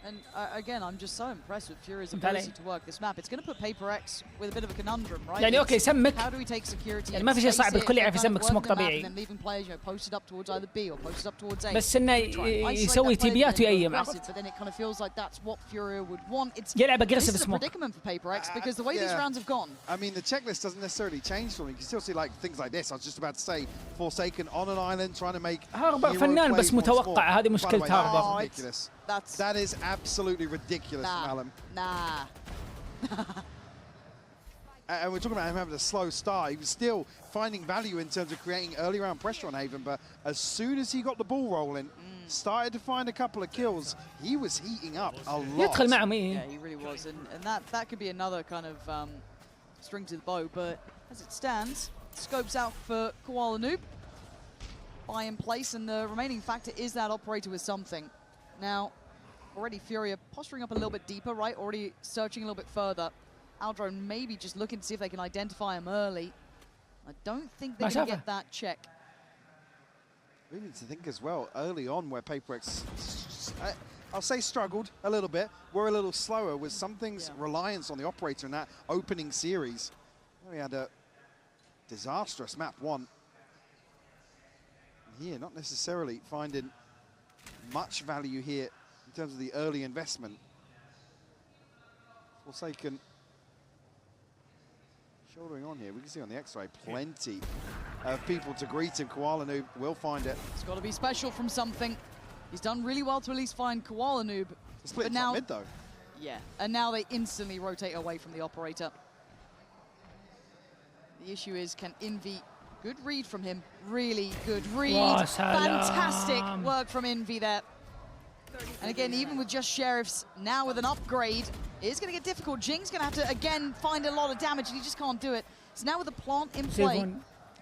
And again, I'm just so impressed with Fury's ability to work this map. It's going to put PRX with a bit of a conundrum, right? يعني أوكي سمك. How do we take security? يعني ما في شيء صعب الكل يعرف يسمك سموك طبيعي. And leaving players, posted up towards either B or posted up towards A. بس إنه يسوي تيبيات ويأيم. But then it kind of feels like that's what Fury would want. It's يلعب aggressive this is a smoke. predicament for PRX because the way these rounds have gone. I mean, the checklist doesn't necessarily change for me. You can still see like things like this. I was just about to say, Forsaken on an island trying to make. هاربر فنان بس متوقع. هذه مشكلة هاربر. That is absolutely ridiculous from Alan. Nah. And we're talking about him having a slow start. He was still finding value in terms of creating early round pressure on Haven, but as soon as he got the ball rolling, started to find a couple of kills, he was heating up a lot. يدخل معهم. Yeah, he really was, and that could be another kind of string to the bow. But as it stands, scopes out for Koala Noob. Buy in place, and the remaining factor is that operator with something. Now, already Fury are posturing up a little bit deeper, right? Already searching a little bit further. Aldrone maybe just looking to see if they can identify him early. I don't think they're going to get that check. We need to think as well, early on where PRX, I'll say struggled a little bit, were a little slower with some things reliance on the operator in that opening series. We had a disastrous map one. Here, not necessarily finding much value here in terms of the early investment. Forsaken shouldering on here. We can see on the X-ray plenty of people to greet him. Koala Noob will find it. It's got to be special from something. He's done really well to at least find Koala Noob. The split now, mid though. Yeah, and now they instantly rotate away from the operator. The issue is, can Envy? Good read from him. Really good read. Oh, fantastic work from Envy there. And again, even with just Sheriffs, now with an upgrade, it's going to get difficult. Jing's going to have to, again, find a lot of damage, and he just can't do it. So now with the plant in play.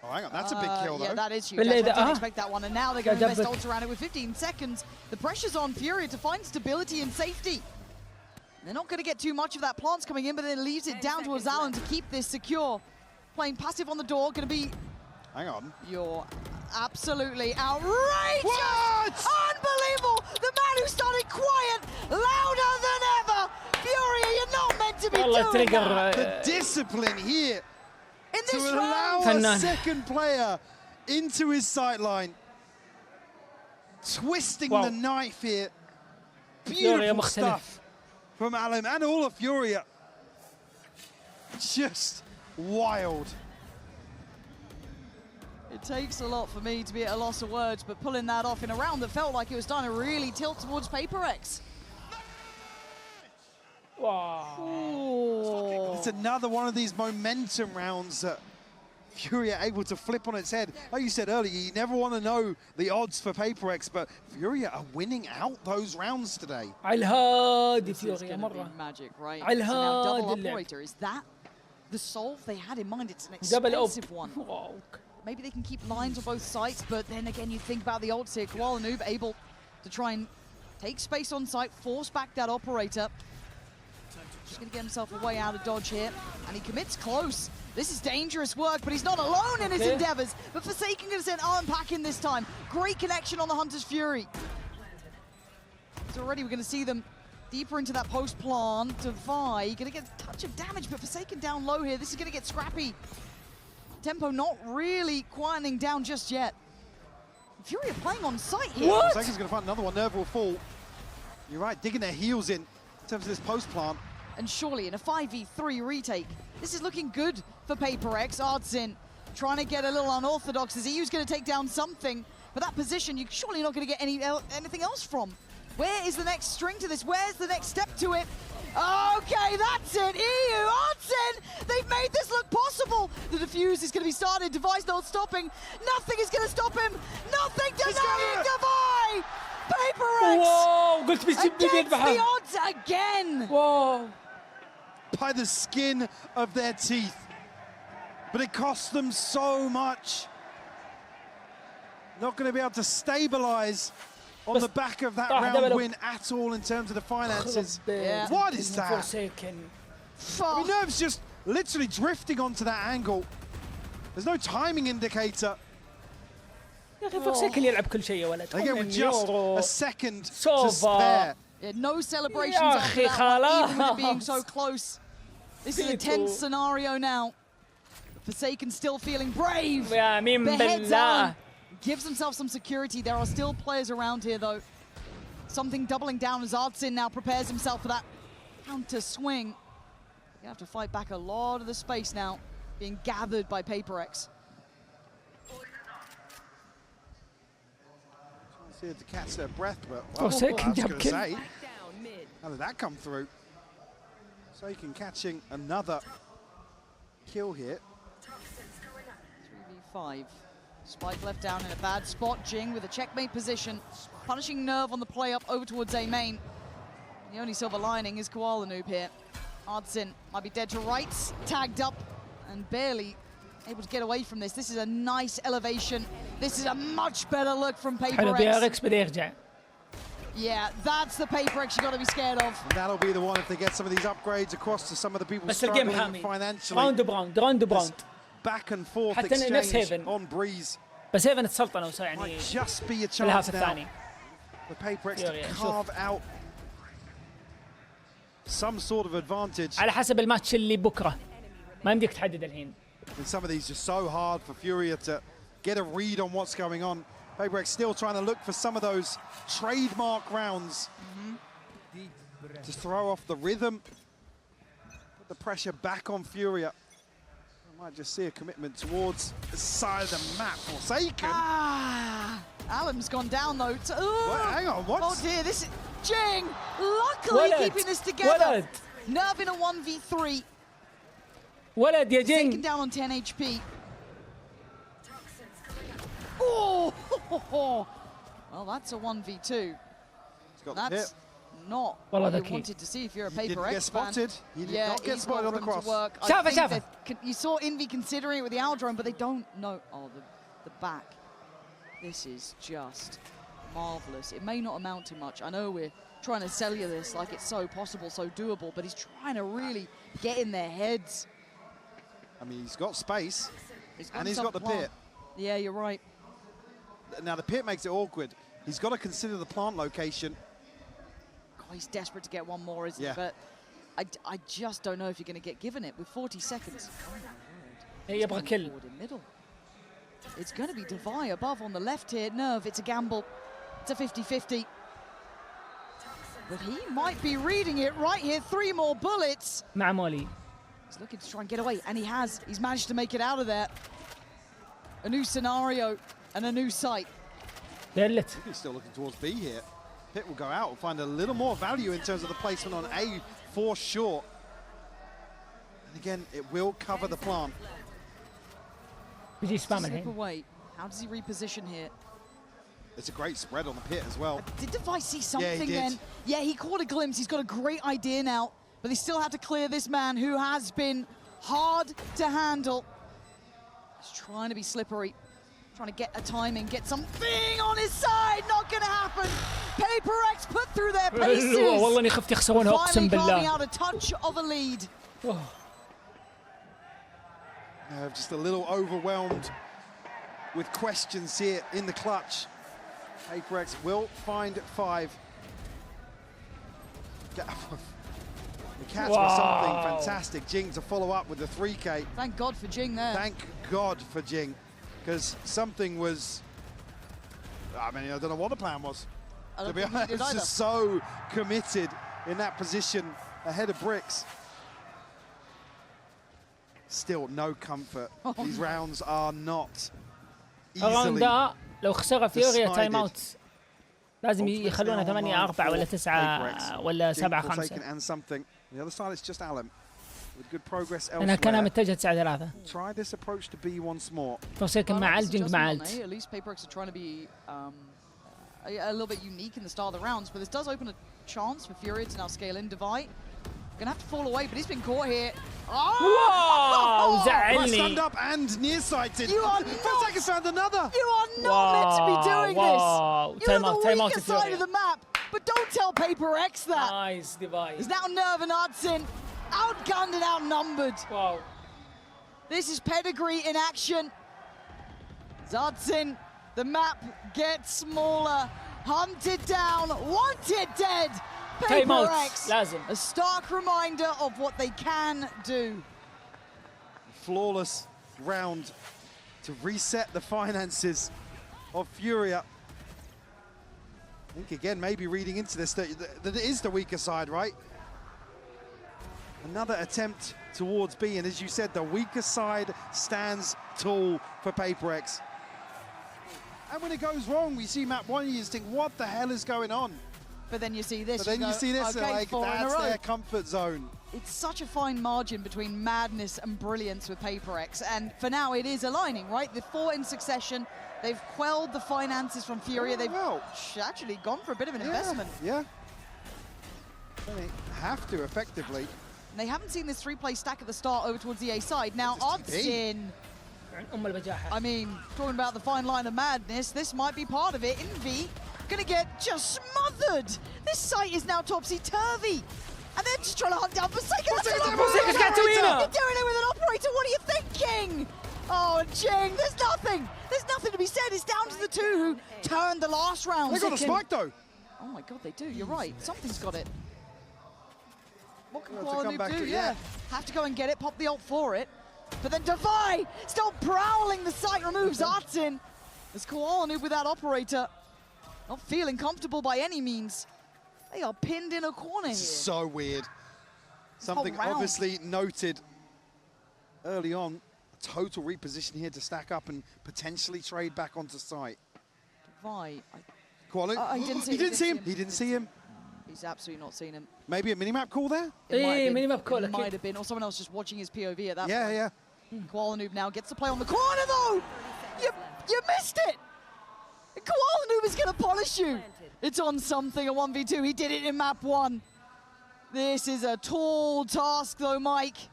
Oh, hang on, that's a big kill, though. Yeah, that is huge. I didn't expect that one. And now they're going to invest ults around it with 15 seconds. The pressure's on Fury to find stability and safety. They're not going to get too much of that. Plant's coming in, but then leaves it down towards Alan to keep this secure. Playing passive on the door, going to be... Hang on. You're absolutely outrageous! What? Unbelievable! The man who started quiet, louder than ever! Fury, you're not meant to be doing that! The discipline here in this to allow a second player into his sightline. Twisting the knife here. Beautiful stuff from Alan and all of Furia. Just wild. It takes a lot for me to be at a loss of words, but pulling that off in a round that felt like it was starting to really tilt towards PRX. Wow. It's another one of these momentum rounds that Fury are able to flip on its head. Like you said earlier, you never want to know the odds for PRX, but Fury are winning out those rounds today. على الهادي فيوريا مرة. مرة. Magic, right? على الهادي. So now double operator, is that the solve they had in mind? It's an expensive one. Maybe they can keep lines on both sides, but then again, you think about the ults here. Koala Noob able to try and take space on site, force back that operator. Just going to get himself a way out of dodge here, and he commits close. This is dangerous work, but he's not alone in his endeavors. But Forsaken going to send Arm Pack in this time. Great connection on the Hunter's Fury. So already we're going to see them deeper into that post plant. Divide, going to get a touch of damage, but Forsaken down low here. This is going to get scrappy. Tempo not really quieting down just yet. Fury are playing on site here. What? Forsaken's going to find another one. Nerve will fall. You're right, digging their heels in terms of this post plant. And surely in a 5v3 retake, this is looking good for PRX. Ardzin trying to get a little unorthodox as EU's going to take down something. But that position, you're surely not going to get anything else from. Where is the next string to this? Where's the next step to it? Okay, that's it. EU, Ardzin, they've made this look possible. The defuse is going to be started. Device not stopping. Nothing is going to stop him. Nothing denying Device. PRX واو قلت against the odds again. واو. By the skin of their teeth. but it costs them so much. Not going to be able to stabilize on the back of that round win at all in terms of the finances. What is that? I mean, Nerve's just literally drifting onto that angle. There's no timing indicator. يا أخي فورسيكن يلعب كل شيء يا ولد. Again, with just a second to spare. No celebrations after that one, even with it being so close. This is a tense scenario now. Forsaken still feeling brave. The heads on. Gives himself some security. There are still players around here, though. Something doubling down as Artsin now prepares himself for that counter swing. You have to fight back a lot of the space now, being gathered by PRX. Trying to catch their breath, but well, I was going to say, how did that come through? Forsaken catching another kill here. 3v5. Spike left down in a bad spot. Jing with a checkmate position, punishing Nerve on the play up over towards A main. The only silver lining is Koala Noob here. Artsin might be dead to rights, tagged up, and barely able to get away from this. This is a nice elevation. This is a much better look from PRX. Yeah, that's the PRX you got to be scared of. And that'll be the one if they get some of these upgrades across to some of the people struggling financially. round. Back and forth exchange on Breeze. بس هيفن تسلطنوا يعني just be a chance now for PRX to carve out some sort of advantage. على حسب الماتش اللي بكره ما يمديك تحدد الحين. And some of these are so hard for Furia to get a read on what's going on. PRX still trying to look for some of those trademark rounds to throw off the rhythm, put the pressure back on Furia. Might just see a commitment towards the side of the map. Forsaken. Alan's gone down though. Hang on, what? Oh dear, this is Jing. Luckily keeping this together. Nerve in a 1v3. ولد يا جين. Taken down on 10 HP. Oh, well that's a 1v2. That's not what you wanted to see if you're a PRX fan. He did not get spotted on the cross. You saw Envy considering it with the owl drone, but they don't know. Oh, the back. This is just marvelous. It may not amount to much. I know we're trying to sell you this like it's so possible, so doable, but he's trying to really get in their heads. I mean, he's got space, and he's got the pit. Yeah, you're right. Now, the pit makes it awkward. He's got to consider the plant location. He's desperate to get one more, isn't he? But I just don't know if you're going to get given it with 40 seconds. يبغى كل. It's going to be Divide above on the left here. Nerve, it's a gamble. It's a 50-50. But he might be reading it right here. 3 more bullets. مع مولي. He's looking to try and get away, and he has. He's managed to make it out of there. A new scenario and a new sight. He's still looking towards B here. Pit will go out and find a little more value in terms of the placement on A for sure. And again, it will cover the plant. Slip away. How does he reposition here? It's a great spread on the pit as well. Did Device see something then? Yeah, he caught a glimpse. He's got a great idea now, but they still have to clear this man who has been hard to handle. He's trying to be slippery. Trying to get a timing, get something on his side. Not going to happen. PRX put through their paces. والله اني خفت يخسرونها اقسم بالله. Finally carving out a touch of a lead. Just a little overwhelmed with questions here in the clutch. PRX will find 5. The Cats were something fantastic. Jing to follow up with the 3K. Thank God for Jing there. Thank God for Jing. Because something was, I mean, I don't know what the plan was. To be honest, it's just so committed in that position ahead of Bricks. Still no comfort. These rounds are not easily لو خسر فيوريا تايم اوت لازم يخلونا 8-4 ولا 9 ولا 7-5. And something. The other side is just Alan. With good progress elsewhere. أنا كان متجه 9-3. Try this approach to be once more. فورسيكن مع الجنج مع الت. At least PRX are trying to be a little bit unique in the start of the rounds, but this does open a chance for Furia to now scale in Divide. Gonna have to fall away, but he's been caught here. واو زعلني. Stand up and nearsighted. You are not. Found another. You are not meant to be doing this. You're Time out, the time out, weaker side of the map, but don't tell PRX that. Nice device. He's now Nerve and Artsin, outgunned and outnumbered. Wow. This is pedigree in action. Zartsin, the map gets smaller, hunted down, wanted dead. PRX, a stark reminder of what they can do. Flawless round to reset the finances of Furia. I think again, maybe reading into this, that it is the weaker side, right? Another attempt towards B, and as you said, the weaker side stands tall for PRX. And when it goes wrong, we see map 1, you just think, what the hell is going on? But then you see this. But then you see this, okay, like, that's their comfort zone. It's such a fine margin between madness and brilliance with PRX, and for now it is aligning, right? The 4 in succession, they've quelled the finances from Furia. They've actually gone for a bit of an investment. Yeah. They have to, effectively. And they haven't seen this 3-play stack at the start over towards the A side. Now, Artsin, I mean, talking about the fine line of madness, this might be part of it. Envy gonna get just smothered. This site is now topsy-turvy. And they're just trying to hunt down Forsaken. You're doing it with an operator, what are you thinking? Oh, and Jing, there's nothing to be said. It's down to the 2 who turned the last round. They got a spike, though. Oh my God, they do, you're right. Something's got it. What can Well, Noob do? Yeah. Have to go and get it, pop the ult for it. But then Defy still prowling the site, removes Artsin. As Noob with that operator, not feeling comfortable by any means. They are pinned in a corner here. So weird. Something obviously noted early on. A total reposition here to stack up and potentially trade back onto site. Defy. He didn't see him. He didn't see him. He's absolutely not seen him. Maybe a minimap call there? Minimap call. It might have been, or someone else just watching his POV at that point. Yeah. Noob now gets to play on the corner though! You missed it! Noob is gonna polish you! It's on something, a 1v2. He did it in map 1. This is a tall task though, Mike.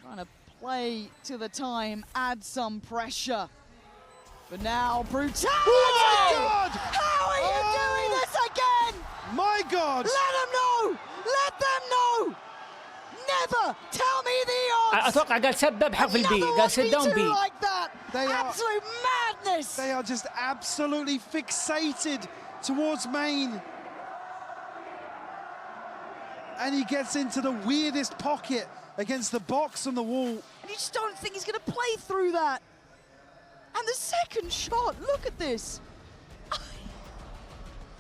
Trying to play to the time, add some pressure. But now, brutality! Oh, How are you doing this again? My God! Let them know! Let them know! Never tell me the odds! اتوقع قال سبب حرف البي قال sit down B. Like that. Absolute madness! They are just absolutely fixated towards main. And he gets into the weirdest pocket against the box on the wall. You just don't think he's going to play through that. And the second shot, look at this.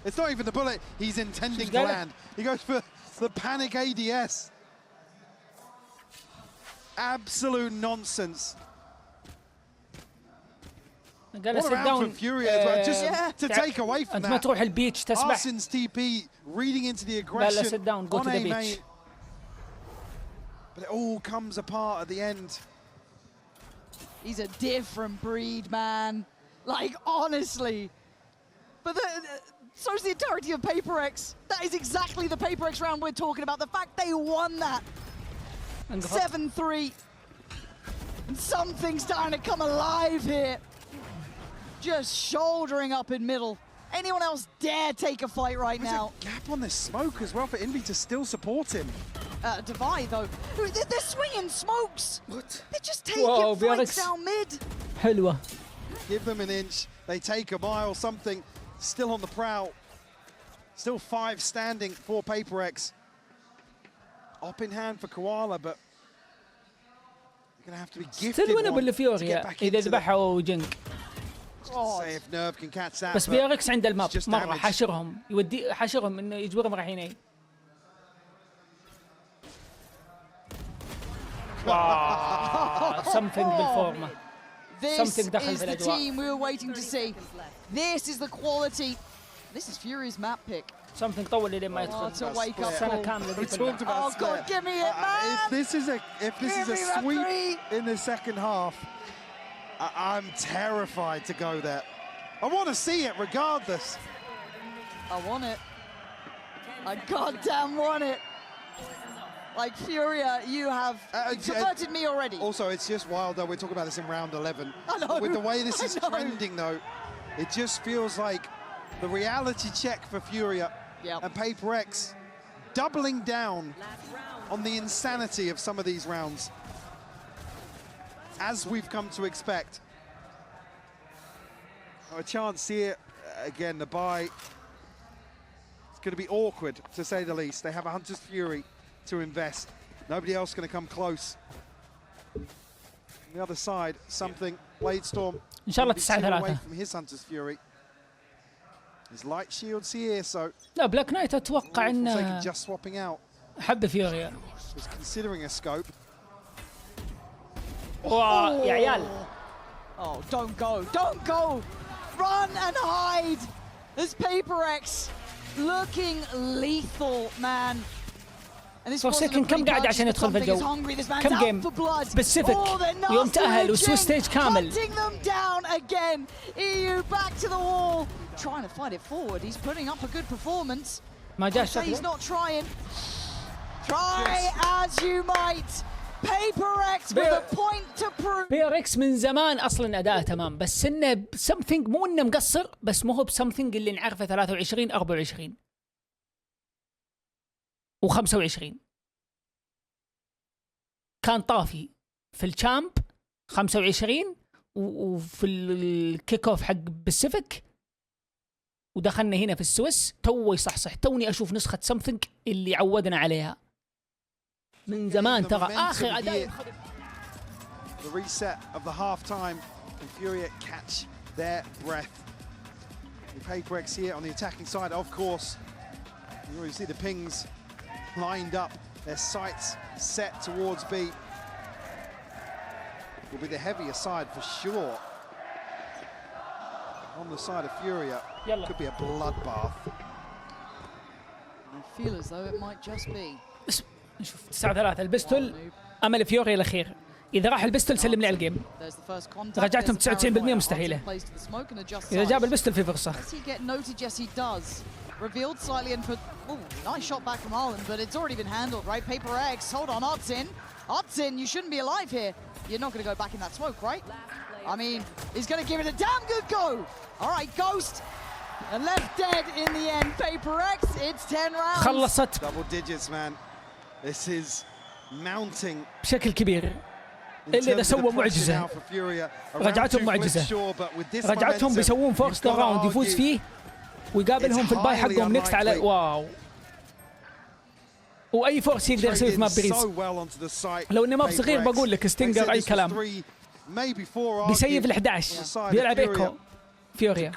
It's not even the bullet he's intending to land. He goes for the panic ADS. Absolute nonsense. What a round for Fury as well, just to take away from that. Arsen's TP reading into the aggression on A main. But it all comes apart at the end. He's a different breed, man. Like, honestly. But so's the entirety of PRX. That is exactly the PRX round we're talking about. The fact they won that. 7-3. And something's starting to come alive here. Just shouldering up in middle. Anyone else dare take a fight right now? There's a gap on this smoke as well for Envy to still support him. Divide though. They're swinging smokes. What? They're just taking fights down mid. حلوة. Give them an inch. They take a mile. Something still on the prowl. Still 5 standing for PRX. Up in hand for Koala, but they're going to have to be gifted one to get back into the... Say if Nerve can catch that. بس PRX عنده الماب مرة حشرهم يودي حشرهم انه يجبرهم رايحين اي. something بالفورمة. This is the team we were waiting to see. This is the quality. This is Fury's map pick. Something طول لين ما يدخل. It's a wake up سنة كاملة. We talked about God, give me it, man. If this is a sweep in the second half, I'm terrified to go there. I want to see it regardless. I want it. I goddamn want it. Like, Furia, you have converted me already. Also, it's just wild, though. We're talking about this in round 11. I know. With the way this is trending, though, it just feels like the reality check for Furia and PRX doubling down on the insanity of some of these rounds, as we've come to expect. A chance here, again, the buy. It's going to be awkward, to say the least. They have a Hunter's Fury to invest. Nobody else going to come close. On the other side, something. Bladestorm. إن شاء الله 9-3. Away from his Hunter's Fury. His light shields here, so. لا بلاك نايت أتوقع إنه just swapping out. حب فيوريا. Was considering a scope. واو يا عيال. Oh, don't go. Run and hide. There's PRX looking lethal, man. فورسيكن كم قاعد عشان يدخل في الجو؟ كم جيم؟ سبيسيفيك يوم تأهل وسوي ستيج كامل. Trying to fight it forward. He's putting up a good performance. ما جاء شكله. He's not trying. Try as you might. PRX with a point to prove. PRX من زمان اصلا اداءه تمام، بس انه something مو انه مقصر، بس مو هو بسمثينج اللي نعرفه 23 24 و25. كان طافي في الشامب 25 وفي الكيك اوف حق باسيفيك، ودخلنا هنا في السويس تو يصحصح. توني اشوف نسخه سمثينج اللي عودنا عليها من زمان. ترى اخر اداء The reset of the half time and Furia catch their breath. The PRX here on the attacking side, of course. You already see the pings lined up, their sights set towards B. Will be the heavier side for sure. On the side of Furia, could be a bloodbath. I feel as though it might just be. شوف 9-3 البستول امل فيوري الاخير. اذا راح البستول سلم لي على الجيم. رجعتهم 99% مستحيله. اذا جاب البستول في فرصه. Revealed slightly and put, nice shot back from Ireland, but it's already been handled, right? PRX, hold on, Odsin, you shouldn't be alive here. You're not going to go back in that smoke, right? I mean, he's going to give it a damn good go. All right, Ghost, and left dead in the end. PRX, it's 10 rounds. خلصت. Double digits, man. This is mounting. بشكل كبير. اللي إذا سووا معجزة. رجعتهم معجزة. رجعتهم بيسوون فورست راوند يفوز فيه ويقابلهم في الباي حقهم نيكست على واو. واي فورس يقدر يسوي في ماب بريز. لو انه ماب صغير بقول لك ستينجر اي كلام. بيسيف ال11 بيلعب ايكو فيوريا.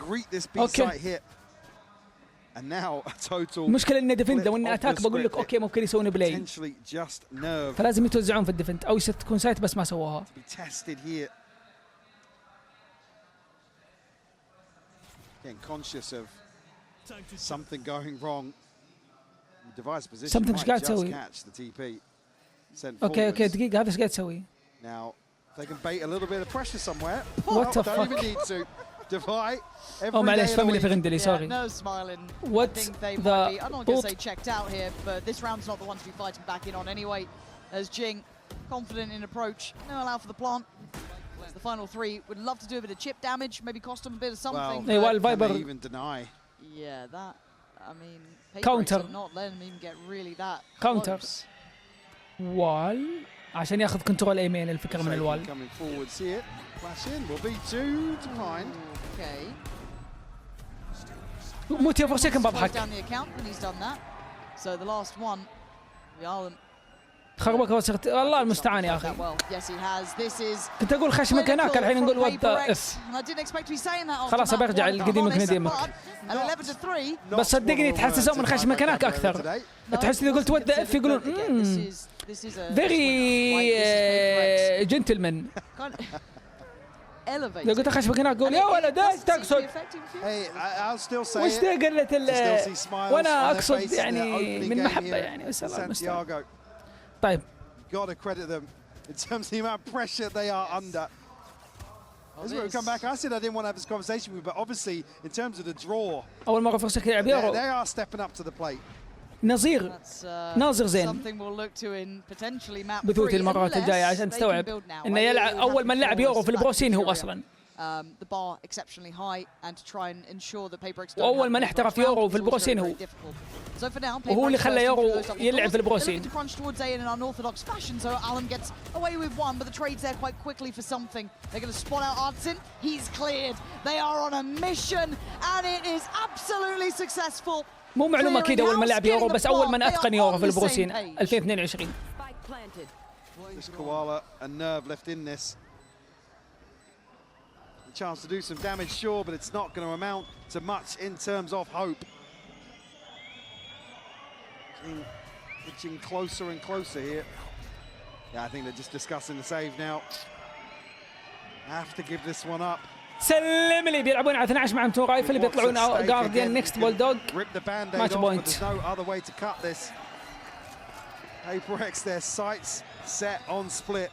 اوكي. المشكلة انه ديفند، لو انه اتاك بقول لك اوكي ممكن يسوون بلاي. فلازم يتوزعون في الديفند او تكون سايت بس ما سووها. Something going wrong. Device position. Something ايش قاعد تسوي؟ اوكي دقيقة، هذا ايش قاعد تسوي؟ Now they can bait a little bit of pressure somewhere. What the fuck? Oh معليش family friendly, sorry. No smiling. What the I'm not going to say checked out here, but this round's not the one to be fighting back in on anyway. As Jing, confident in approach, no allow for the plant. The final three would love to do a bit of chip damage, maybe cost them a bit of something. Well, can they even deny? Yeah, that. I mean, counter. Not letting them even get really that counter. close. Wall. عشان ياخذ كنترول ايمين الفكرة من الوال. Coming forwards here. Flash in will be two to find. Okay. موت يا فورسيكن بضحك. Down the account and he's done that. So the last one, the Ireland. خربك وسخت الله المستعان يا اخي. Yes he has. This is. كنت اقول خشمك هناك الحين نقول وات اف. خلاص برجع القديم قديمك. بس صدقني تحسسهم من خشمك هناك اكثر. تحس اذا قلت وات اف يقولون فيري جنتلمان. لو قلت خشمك هناك قول يا ولد ايش تقصد؟ وش قلت وانا اقصد يعني من محبه يعني بس الله المستعان. طيب. Got to credit them in terms of the amount of pressure they are under. As we come back, I said I didn't want to have this conversation with you, but obviously in terms of the draw, أول مرة فرصة يلعب يورو. They are stepping up to the plate. نظير ناظر زين بثوث المرات الجايه عشان تستوعب انه يلعب اول من لعب يورو في البروسين هو اصلا، واول من احترف يورو في البروسين هو، وهو اللي خلى يورو يلعب في البروسين. مو معلومة أكيد أول من لعب يورو، بس أول من أتقن يورو في البروسين 2022. Koala and Nerve left in this. A chance to do some damage, sure, but it's not going to amount to much in terms of hope. Inching closer and closer here. Yeah, I think they're just discussing the save now. Have to give this one up. سلم لي بيلعبون على 12 مع تو رايفل، بيطلعون جارديان نيكست بولدوغ ماتش بوينت.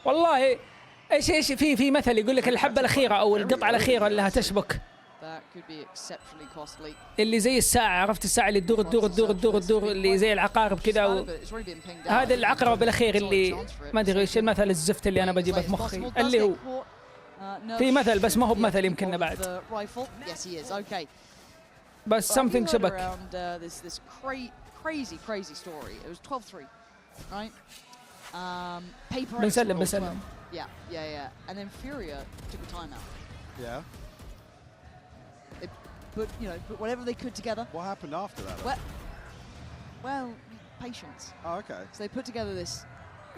والله ايش في مثل يقول لك الحبه الاخيره او القطعه الاخيره اللي هتشبك، اللي زي الساعه، عرفت الساعه اللي تدور اللي زي العقارب كذا، هذا العقرب الاخير اللي ما ادري ايش المثل الزفت اللي انا بجيبه في مخي، اللي هو في مثل بس ما هو بمثل يمكننا بعد، بس something شبك. بنسلم. Yeah. And then Furia took a timeout. Yeah. They put whatever they could together. What happened after that? Well, patience. Oh, okay. So they put together this.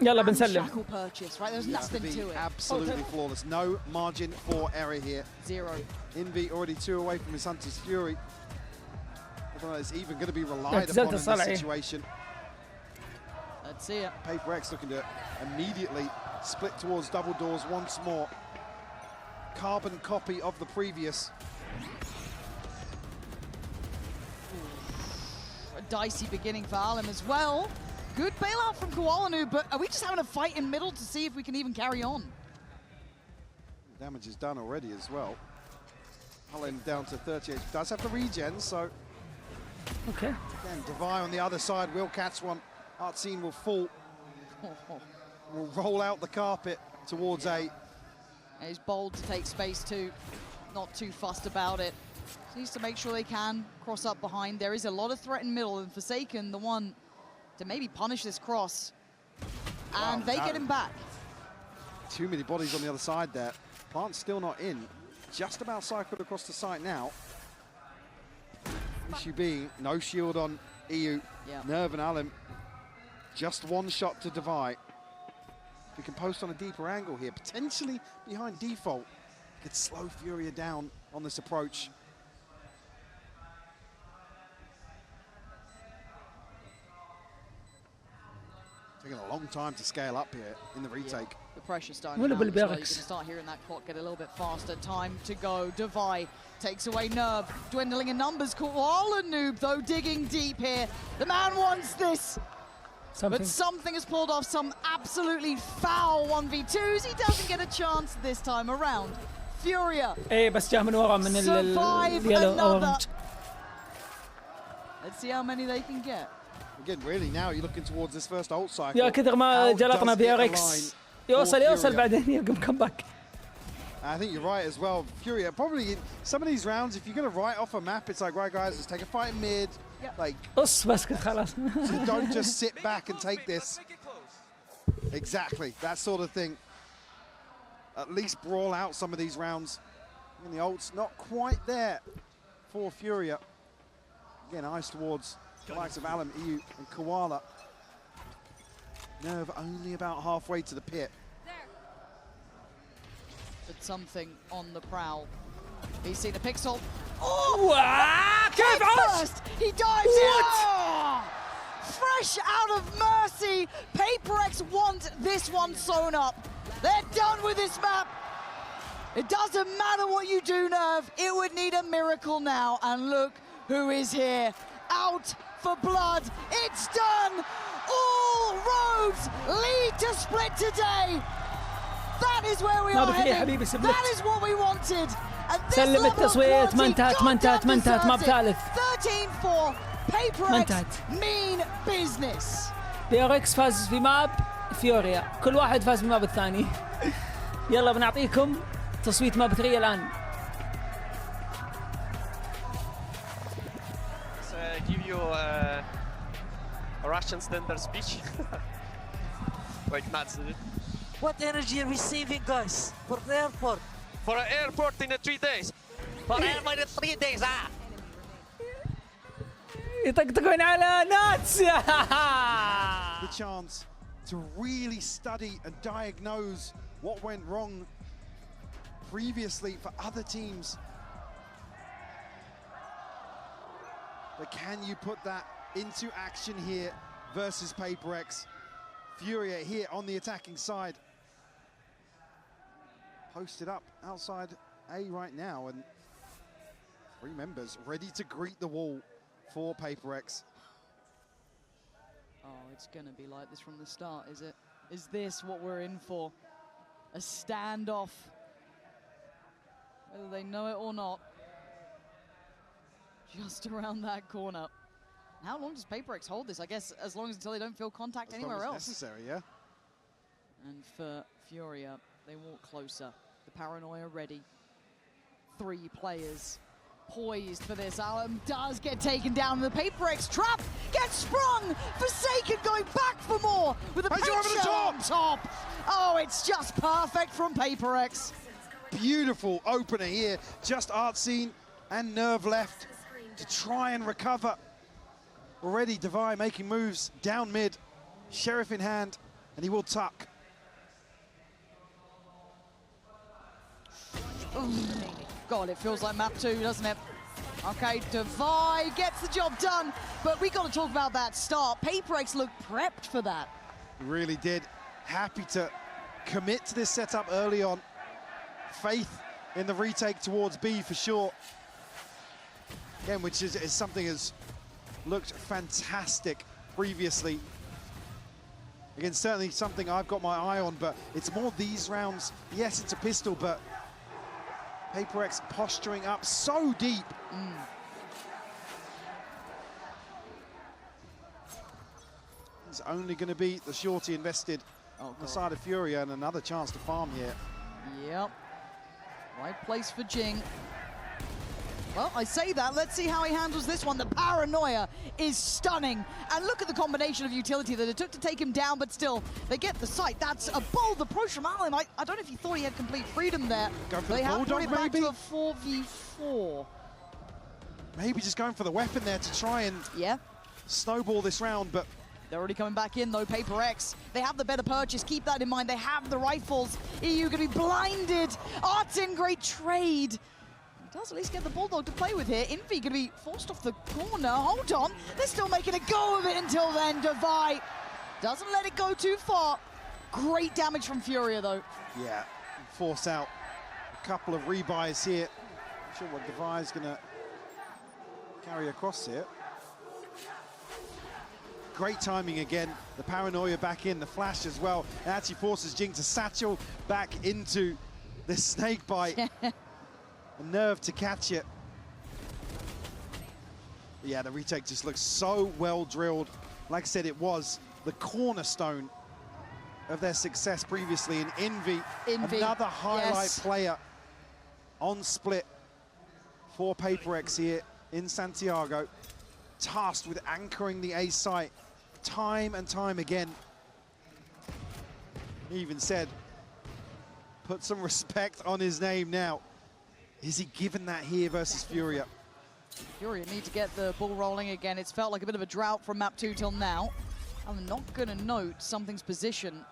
يلا بنسلم. Purchase, right? There's nothing to it. Absolutely flawless. No margin for error here. Zero. Envy already 2 away from his Hunter's Fury. I don't know it's even going to be relied upon in this situation. Let's see it. PRX looking to immediately split towards double doors once more. Carbon copy of the previous. A dicey beginning for Alim as well. Good bailout from Koalanu, but are we just having a fight in middle to see if we can even carry on? Damage is done already as well. Alim down to 38. Does have the regen, so. Okay. Again, Devi on the other side will catch one. Artsine will fall. Will roll out the carpet towards A. He's bold to take space too. Not too fussed about it. Needs to make sure they can cross up behind. There is a lot of threat in middle, and Forsaken, the one to maybe punish this cross. And they get him back. Too many bodies on the other side there. Plant's still not in. Just about cycled across the site now. Issue being no shield on EU. Nerve and Alim. Just one shot to divide. If we can post on a deeper angle here, potentially behind default, could slow Furia down on this approach. Taking a long time to scale up here in the retake. The pressure's starting now, so you're going to start hearing that clock get a little bit faster. Time to go. Devi takes away Nerve, dwindling in numbers. Koala Noob, though, digging deep here. The man wants this. But something has pulled off some absolutely foul 1v2s. He doesn't get a chance this time around. Furia. Survive another. Let's see how many they can get. Again, really now you're looking towards this first ult cycle. يا كثر ما جلطنا PRX يوصل بعدين يقوم كمباك. I think you're right as well. Furia, probably in some of these rounds, if you're going to write off a map, it's like, right, guys, let's take a fight in mid. Like, so don't just sit back and take this. Exactly, that sort of thing. At least brawl out some of these rounds. And the ult's not quite there for Furia. Again, eyes towards the likes of Alim, EU, and Koala. Nerve only about halfway to the pit. But something on the prowl. He's seen a pixel. Oh! First, he dives in. Oh! Fresh out of mercy. PRX want this one sewn up. They're done with this map. It doesn't matter what you do, Nerve. It would need a miracle now. And look who is here. Out for blood. It's done. All roads lead to split today. That is where we are heading. That is what we wanted. سلم التصويت ما انتهت ما بثالث. 13-4 PRX mean business. PRX فاز في ماب فيوريا، كل واحد فاز في ماب الثاني. يلا بنعطيكم تصويت ماب 3 الآن. Give you a Russian standard speech. Like nuts. What energy are we saving, guys? For the airport? For an airport in 3 days. For airport in 3 days, ah! يطقطقون على ناتس. The chance to really study and diagnose what went wrong previously for other teams. But can you put that into action here versus PRX? Furia here on the attacking side. Posted up outside A right now, and 3 members ready to greet the wall for PRX. Oh, it's going to be like this from the start, is it? Is this what we're in for? A standoff. Whether they know it or not. Just around that corner. How long does PRX hold this? I guess as long as until they don't feel contact anywhere else. Necessary, yeah. And for Furia, they walk closer. The paranoia ready. 3 players poised for this. Alam does get taken down. The PRX trap gets sprung. Forsaken going back for more with a picture on top. Oh, it's just perfect from PRX. Beautiful opener here. Just Artscene and Nerve left to try and recover. Already Divine making moves down mid. Sheriff in hand, and he will tuck. God, it feels like map 2, doesn't it? Okay, Divine gets the job done, but we got to talk about that start. PRX looked prepped for that. He really did. Happy to commit to this setup early on. Faith in the retake towards B for sure. Again, which is something that's looked fantastic previously. Again, certainly something I've got my eye on, but it's more these rounds. Yes, it's a pistol, but PRX posturing up so deep. It's only going to be the shorty invested on the side of Furia, and another chance to farm here. Yep. Right place for Jing. Well, I say that. Let's see how he handles this one. The paranoia is stunning. And look at the combination of utility that it took to take him down, but still, they get the sight. That's a bold approach from Alan. I don't know if he thought he had complete freedom there. Going for they the have bulldog, brought it back maybe? to a 4v4. Maybe just going for the weapon there to try and snowball this round, but they're already coming back in, though, PRX. They have the better purchase. Keep that in mind. They have the rifles. EU going to be blinded. Artin, great trade. Does at least get the bulldog to play with here. Envy going to be forced off the corner. Hold on. They're still making a go of it until then. Divide doesn't let it go too far. Great damage from Furia, though. Yeah, force out a couple of rebuys here. Not sure what Divide's going to carry across here. Great timing again. The paranoia back in, the flash as well. It actually forces Jing to satchel back into the snake bite. A nerve to catch it. Yeah, the retake just looks so well drilled. Like I said, it was the cornerstone of their success previously in Envy. Another highlight player on split for PRX here in Santiago. Tasked with anchoring the A site time and time again. He even said, put some respect on his name now. Is he given that here versus Furia? Furia need to get the ball rolling again. It's felt like a bit of a drought from map 2 till now. I'm not going to note something's position.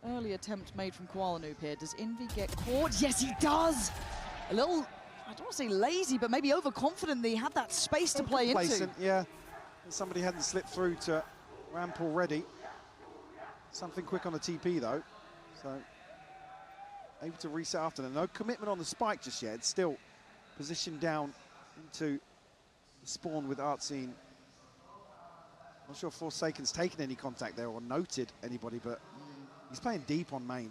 Early attempt made from Kuala Noob here. Does Envy get caught? Yes, he does! A little, I don't want to say lazy, but maybe overconfident that he had that space to play into. Yeah, somebody hadn't slipped through to ramp already. Something quick on the TP, though. So able to reset after that. No commitment on the spike just yet. It's still positioned down into the spawn with Artscene. Not sure if Forsaken's taken any contact there or noted anybody, but he's playing deep on main.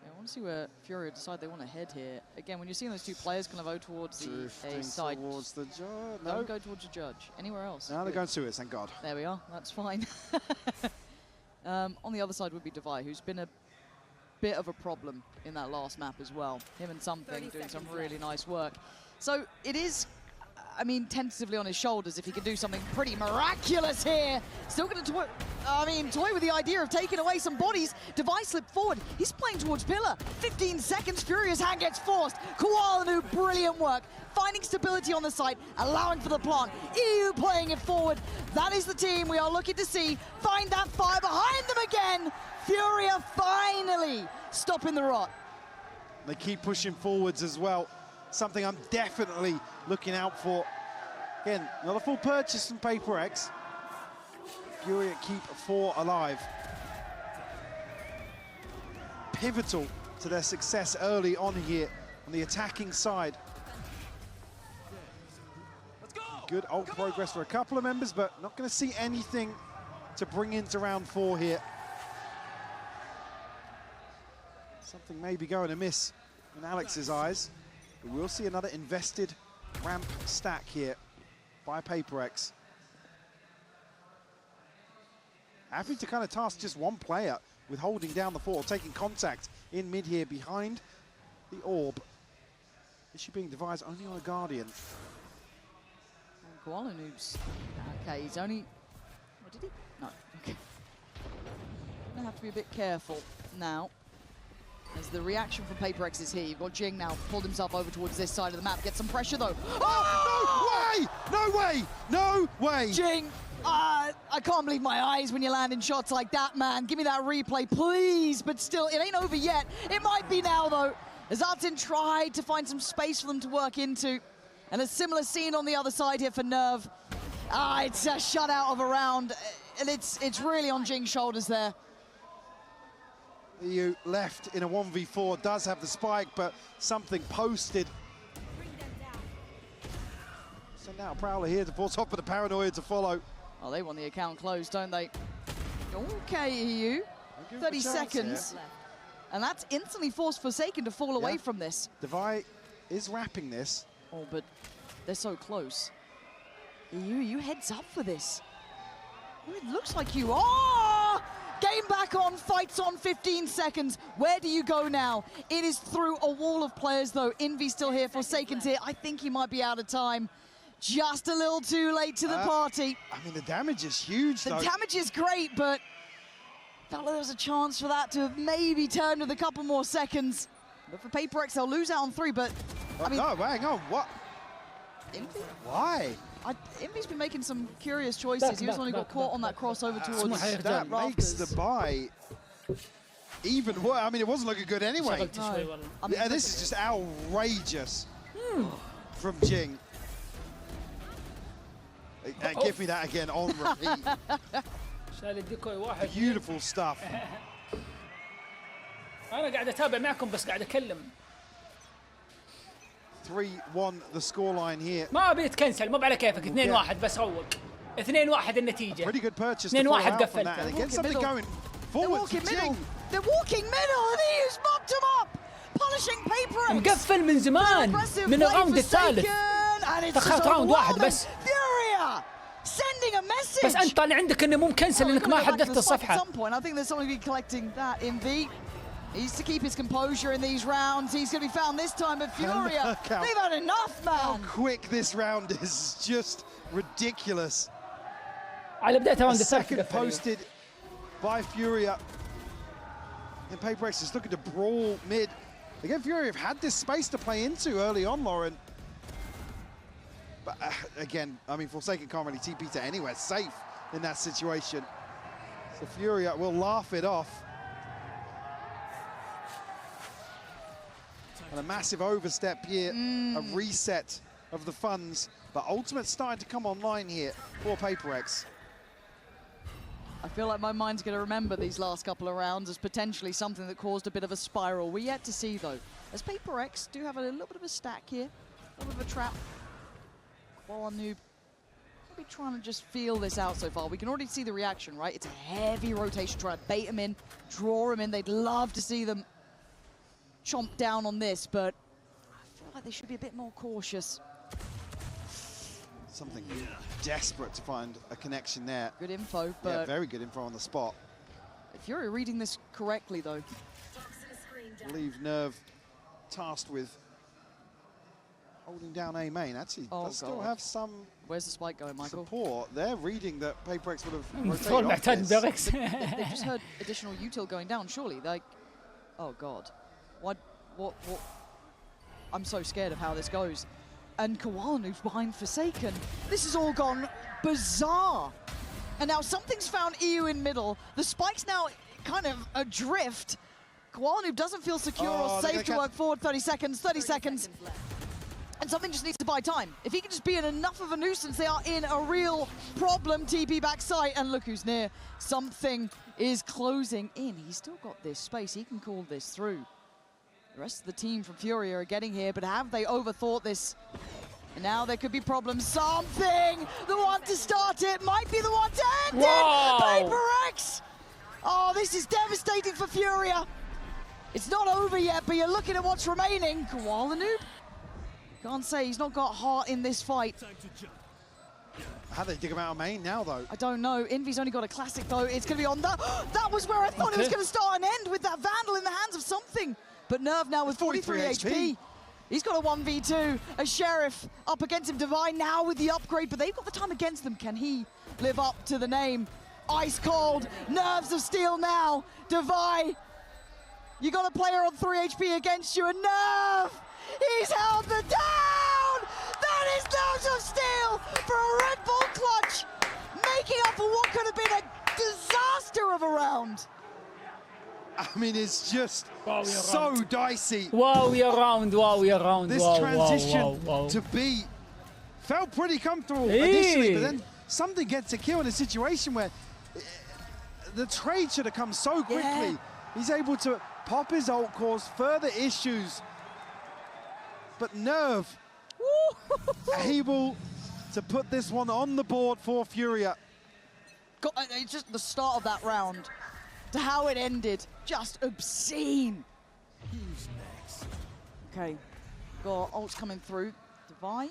They want to see where Fury decide they want to head here. Again, when you're seeing those two players kind of go towards the A side, towards the judge. Don't go towards the judge. Anywhere else. No, they're going to it, thank God. There we are. That's fine. On the other side would be Devi, who's been a bit of a problem in that last map as well. Him and Something doing some really nice work. So it is, I mean, tentatively on his shoulders if he can do something pretty miraculous here. Still going to toy with the idea of taking away some bodies. Devi slipped forward. He's playing towards Pillar. 15 seconds. Furious hand gets forced. Koalanu, brilliant work. Finding stability on the site, allowing for the plant. EU playing it forward. That is the team we are looking to see. Find that fire behind them again. Furia finally stopping the rot. They keep pushing forwards as well. Something I'm definitely looking out for. Again, not a full purchase from PRX. Furia keep 4 alive. Pivotal to their success early on here on the attacking side. Good ult progress for a couple of members, but not going to see anything to bring into round 4 here. Something may be going amiss in Alex's eyes. But we'll see another invested ramp stack here by PRX. Having to kind of task just one player with holding down the fort, taking contact in mid here behind the orb. Issue being devised only on a Guardian. Koalanu's okay, he's only, what did he? No, okay. Gonna have to be a bit careful now. As the reaction from PRX is here. You've got Jing now pulled himself over towards this side of the map. Get some pressure though. Oh, no way! No way! No way! Jing, I can't believe my eyes when you're landing shots like that, man. Give me that replay, please. But still, it ain't over yet. It might be now though. As Artin tried to find some space for them to work into. And a similar scene on the other side here for Nerve. It's a shutout of a round. And it's really on Jing's shoulders there. EU left in a 1v4, does have the spike, but Something posted. Send out a Prowler here to force off for the Paranoia to follow. Oh, they want the account closed, don't they? Okay, EU. 30 seconds. Here. And that's instantly forced Forsaken to fall away from this. Devi is wrapping this. Oh, but they're so close. You heads up for this. Oh, it looks like you are. Game back on, fights on, 15 seconds. Where do you go now? It is through a wall of players, though. Envy's still here, Forsaken's here. I think he might be out of time. Just a little too late to the party. I mean, the damage is huge, though. The damage is great, but felt like there was a chance for that to have maybe turned with a couple more seconds. But for PRX, they'll lose out on 3, but I mean... No, hang on, what? Envy? Why? Envy's been making some curious choices. He was only got caught on that crossover towards that makes the buy even worse. I mean, it wasn't looking good anyway. No. I mean, yeah, this is just outrageous from Jing. Give me that again on repeat. Beautiful stuff. أنا قاعد أتابع معكم بس قاعد أكلم. 3-1 the scoreline here. ما أبي تكنسل مو على كيفك 2-1 بس روق 2-1 النتيجة. Pretty good purchase. 2-1 قفلت. And again something going forward to Jing. They're walking middle and he's mocked him up. Polishing PRX. مقفل من زمان من الراوند الثالث. دخلت راوند واحد بس. Furia sending a message. بس أنت طالع عندك إنه مو مكنسل إنك ما حدثت الصفحة. At some point, I think there's someone who'll be collecting that in V. He needs to keep his composure in these rounds. He's going to be found this time at Furia. They've had enough, man. How quick this round is just ridiculous. على بداية راوند second posted by Furia. And PRX is looking to brawl mid. Again, Furia have had this space to play into early on, Lauren. But again, I mean, Forsaken can't really TP to anywhere safe in that situation. So Furia will laugh it off. And a massive overstep here, a reset of the funds. But Ultimate's starting to come online here for PRX. I feel like my mind's going to remember these last couple of rounds as potentially something that caused a bit of a spiral. We're yet to see, though. As PRX do have a little bit of a stack here, a little bit of a trap. Noob, maybe trying to just feel this out so far. We can already see the reaction, right? It's a heavy rotation, trying to bait him in, draw him in. They'd love to see them chomp down on this, but I feel like they should be a bit more cautious. Something desperate to find a connection there. Good info, but... Yeah, very good info on the spot. If you're reading this correctly, though... I believe Nerve tasked with holding down A main. Actually, does still have some... Where's the spike going, Michael? Support. They're reading that PRX would have rotated off this. They've just heard additional util going down, surely. Like, oh, God. What? I'm so scared of how this goes. And Koalanu's behind Forsaken. This has all gone bizarre. And now something's found EU in middle. The spike's now kind of adrift. Koalanu doesn't feel secure or safe to work forward. 30 seconds, 30 seconds. And something just needs to buy time. If he can just be in enough of a nuisance, they are in a real problem. TP back site, and look who's near. Something is closing in. He's still got this space. He can call this through. The rest of the team from Furia are getting here, but have they overthought this? And now there could be problems. Something! The one to start it might be the one to end it! PRX! Oh, this is devastating for Furia. It's not over yet, but you're looking at what's remaining. Koalanu? Can't say he's not got heart in this fight. How they dig him out of main now, though? I don't know. Envy's only got a classic, though. It's going to be on that. That was where I thought it was going to start and end, with that Vandal in the hands of something. But Nerve now with 43 HP. He's got a 1v2. A Sheriff up against him. Divine now with the upgrade, but they've got the time against them. Can he live up to the name? Ice cold. Nerves of steel now. Divine. You got a player on 3 HP against you, and Nerve! He's held the down! That is Nerves of Steel for a Red Bull clutch, making up for what could have been a disaster of a round. I mean, it's just so dicey. Wow, round. This transition to B felt pretty comfortable initially, but then something gets a kill in a situation where the trade should have come so quickly. Yeah. He's able to pop his ult, cause further issues. But Nerve able to put this one on the board for Furia. It's just the start of that round to how it ended. Just obscene. Who's next? Okay, got ults coming through. Divine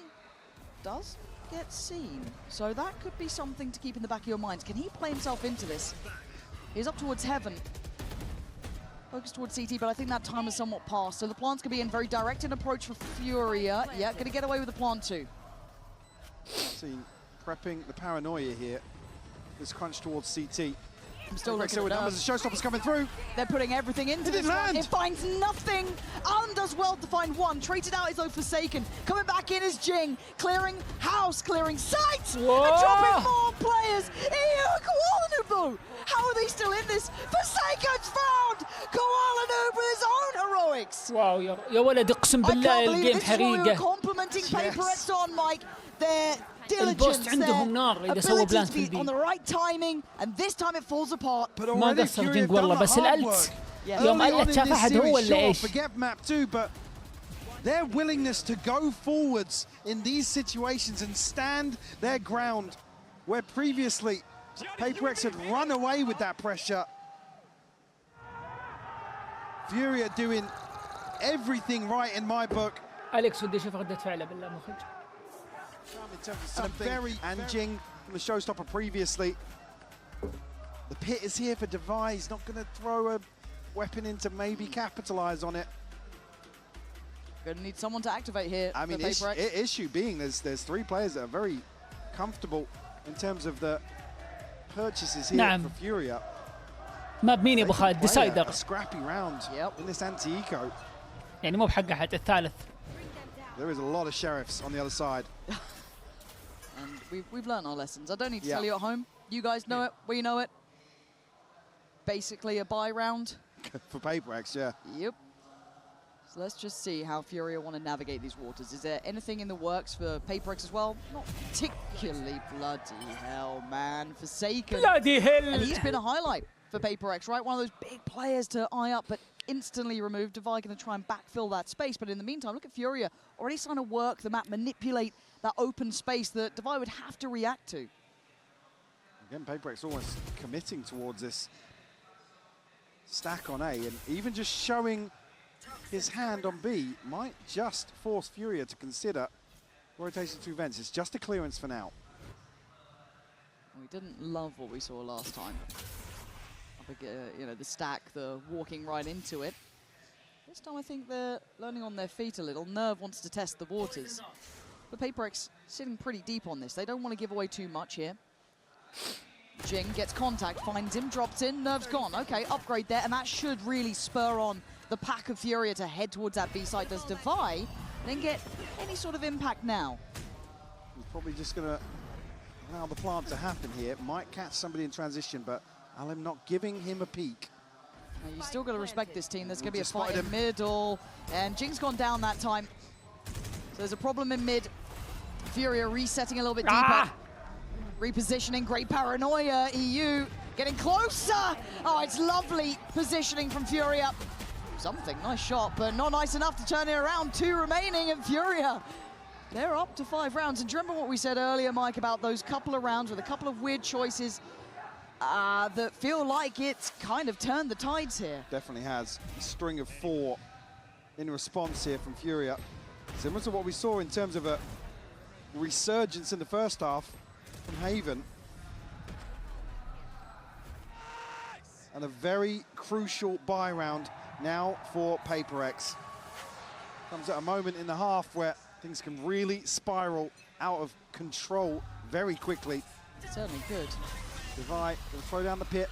does get seen. So that could be something to keep in the back of your minds. Can he play himself into this? He's up towards heaven. Focus towards CT, but I think that time is somewhat past. So the plant's going to be in very direct an approach for Furia. Yeah, going to get away with the plant too. See, prepping the paranoia here. This crunch towards CT. I'm still looking at numbers. The showstoppers coming through. They're putting everything into this one. It finds nothing. Alan does well to find one. Traded out his own Forsaken. Coming back in is Jing. Clearing house, clearing sight. And dropping more players. Koalanu, though. How are they still in this? Forsaken's found. Koalanu with his own heroics. Wow, يا ولد اقسم بالله الجيم حريقة. Complimenting PRX on, Mike. Their diligence, عندهم نار إذا سووا بلان في on the right timing, and this time it falls apart. ما قصر جينج والله بس الألت يوم قلت شاف أحد هو ولا إيش؟ Forget map 2, but their willingness to go forwards in these situations and stand their ground, where previously PRX had run away with that pressure. Furia doing everything right in my book. أليكس ودي أشوف ردة فعله بالله مخرج. In terms of something, and Jing from the showstopper previously. The pit is here for Divine. He's not going to throw a weapon in to maybe capitalize on it. Going to need someone to activate here. I mean, issue being there's 3 players that are very comfortable in terms of the purchases here for Furia. ما بمين يا ابو خالد ديسايدر. A scrappy round in this anti-eco. يعني مو بحقه حتى الثالث. There is a lot of sheriffs on the other side. And we've learned our lessons. I don't need to tell you at home. You guys know it. We know it. Basically a buy round. For PRX, yeah. Yep. So let's just see how Furia want to navigate these waters. Is there anything in the works for PRX as well? Not particularly. Bloody hell, man. Forsaken. Bloody hell. And he's been a highlight for PRX, right? One of those big players to eye up, but instantly removed. Divine going to try and backfill that space. But in the meantime, look at Furia. Already starting to work the map, manipulate that open space that Divine would have to react to. Again, PRX almost committing towards this stack on A, and even just showing his hand on B might just force Furia to consider rotation through vents. It's just a clearance for now. We didn't love what we saw last time. You know, the stack, the walking right into it. This time I think they're learning on their feet a little. Nerve wants to test the waters. But PRX sitting pretty deep on this. They don't want to give away too much here. Jing gets contact, finds him, drops in, Nerve's gone. Okay, upgrade there, and that should really spur on the pack of Furia to head towards that B side. Does Defy then get any sort of impact now? He's probably just going to allow the plant to happen here. Might catch somebody in transition, but Alim not giving him a peek. Now, you still got to respect this team. There's going to be a fight in middle, and Jing's gone down that time. So there's a problem in mid. Furia resetting a little bit deeper. Repositioning, great paranoia. EU getting closer. Oh, it's lovely positioning from Furia. Something, nice shot, but not nice enough to turn it around. 2 remaining, and Furia, they're up to 5 rounds. And do you remember what we said earlier, Mike, about those couple of rounds with a couple of weird choices that feel like it's kind of turned the tides here? Definitely has. A string of 4 in response here from Furia. Similar to what we saw in terms of a resurgence in the first half from Haven. And a very crucial buy round now for PRX. Comes at a moment in the half where things can really spiral out of control very quickly. Certainly could. Devi will throw down the pit,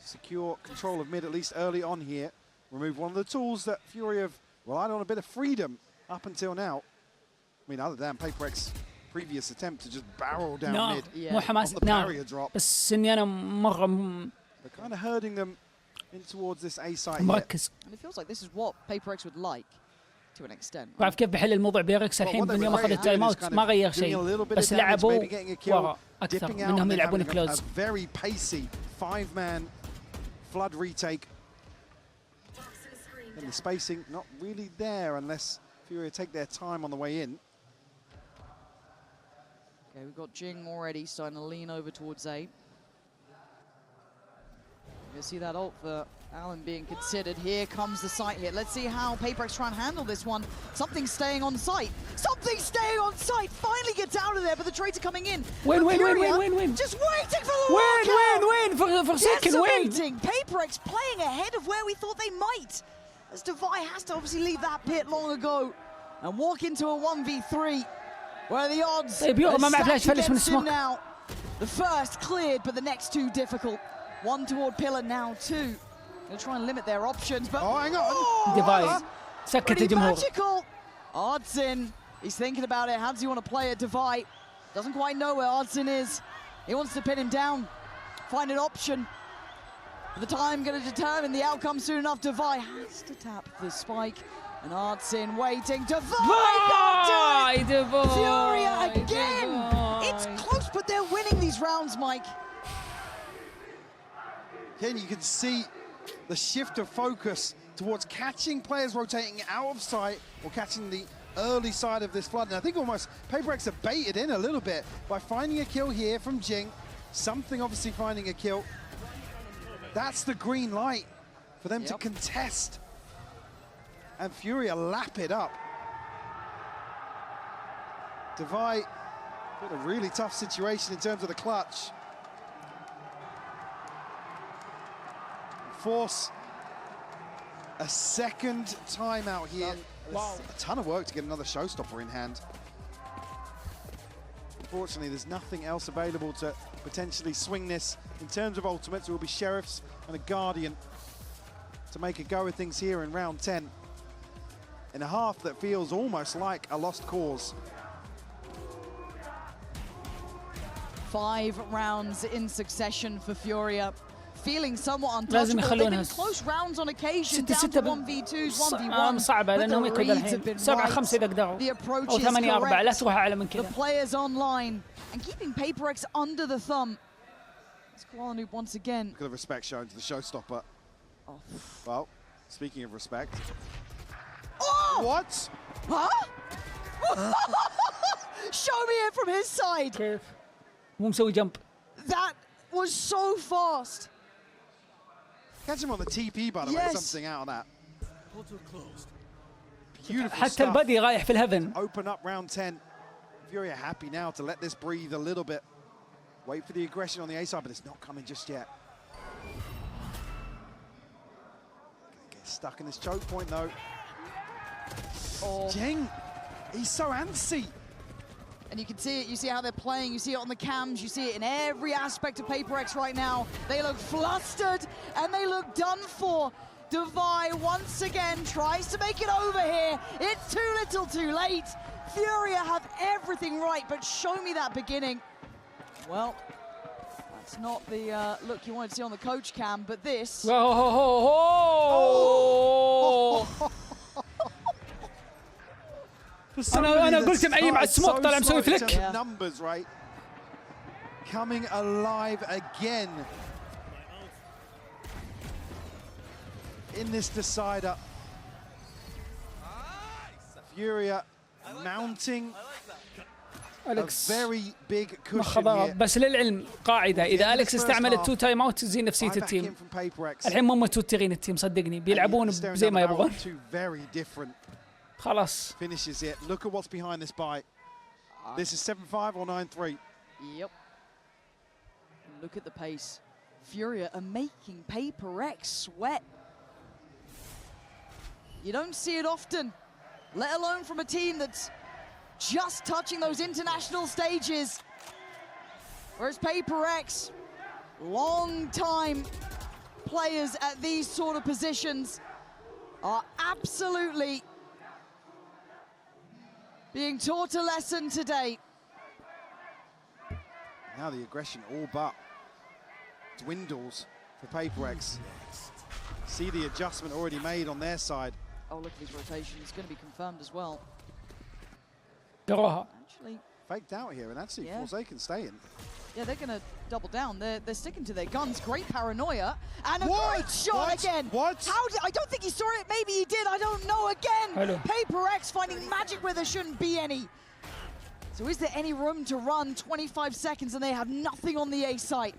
secure control of mid at least early on here. Remove one of the tools that Fury have relied on a bit of freedom up until now. I mean, other than PRX's previous attempt to just barrel down mid. مو حماس بس اني انا مره They're kind of herding them in towards this A site مركز. And it feels like this is what PRX would like to an extent. بعرف كيف بحل الموضوع بيركس الحين من يوم اخذ التايم اوت ما غير شيء بس لعبوا ورا اكثر من انهم يلعبون كلوز. Very pacey 5-man flood retake. And the spacing not really there unless Furia take their time on the way in. Okay, we've got Jing already starting to lean over towards A. You see that ult for Alan being considered. Here comes the site hit. Let's see how PRX try and handle this one. Something's staying on site. Something staying on site. Finally gets out of there, but the trades are coming in. Win. Just waiting for the walkout. Win for second win. PRX playing ahead of where we thought they might. As Defy has to obviously leave that pit long ago and walk into a 1v3 where the odds are stacked against him now. The first cleared, but the next 2 difficult. 1 toward pillar now, 2. They'll try and limit their options, but hang on. Device. Pretty magical. Ardson, he's thinking about it. How does he want to play it? Defy doesn't quite know where Ardson is. He wants to pin him down, find an option. But the time going to determine the outcome soon enough. Defy has to tap the spike. And Ardson waiting. Defy can't do it! Furia again! It's close, but they're winning these rounds, Mike. Again, you can see the shift of focus towards catching players rotating out of sight or catching the early side of this flood. And I think almost PRX have baited in a little bit by finding a kill here from Jing. Something obviously finding a kill. That's the green light for them to contest. And Furia lap it up. Defy put a really tough situation in terms of the clutch. Force a second timeout here. A ton of work to get another showstopper in hand. Unfortunately, there's nothing else available to potentially swing this. In terms of ultimates, it will be Sheriffs and a Guardian to make a go of things here in round 10. In a half that feels almost like a lost cause. 5 rounds in succession for Furia. Feeling somewhat untouchable. They've been close rounds on occasion, down to 1v2s, 1v1s. صعبة لأنهم يكونوا الحين 7-5 إذا قدروا أو 8-4 لا تروح أعلى من كذا. The players online and keeping PRX under the thumb. It's Kuala once again. Look at the respect shown to the showstopper. Oh. Well, speaking of respect. Oh! What? Huh? Show me it from his side. كيف؟ مو مسوي jump. That was so fast. Catch him on the TP, by the way, something out of that. حتى البادي رايح في الهيفن. Open up round 10. Furia happy now to let this breathe a little bit. Wait for the aggression on the A side, but it's not coming just yet. Get stuck in this choke point though. Oh. Jing, he's so antsy. And you can see it, you see how they're playing, you see it on the cams, you see it in every aspect of PRX right now. They look flustered and they look done for. Devi once again tries to make it over here. It's too little too late. Furia have everything right, but show me that beginning. Well, that's not the look you wanted to see on the coach cam, but this. أنا قلت معي مع السموك طالع مسوي فليك. Numbers, right? Coming alive again in this decider. Furia mounting a very big cushion here. بس للعلم قاعدة إذا أليكس استعمل 2 تايم اوت تزين نفسية التيم. الحين مو متوترين التيم صدقني بيلعبون زي ما يبغون. خلاص. Finishes it. Look at what's behind this buy. This is 7-5 or 9-3. Yep. Look at the pace. Furia are making PRX sweat. You don't see it often, let alone from a team that's just touching those international stages. Whereas PRX, long-time players at these sort of positions are absolutely being taught a lesson today. Now the aggression all but dwindles for PRX. See the adjustment already made on their side. Oh, look at his rotation. It's going to be confirmed as well. Actually, faked out here, and actually Forsaken staying. Yeah, they're going to double down. They're sticking to their guns. Great paranoia. And a great shot again. What? I don't think he saw it. Maybe he did. I don't know. Again, PRX finding magic where there shouldn't be any. So is there any room to run 25 seconds and they have nothing on the A site?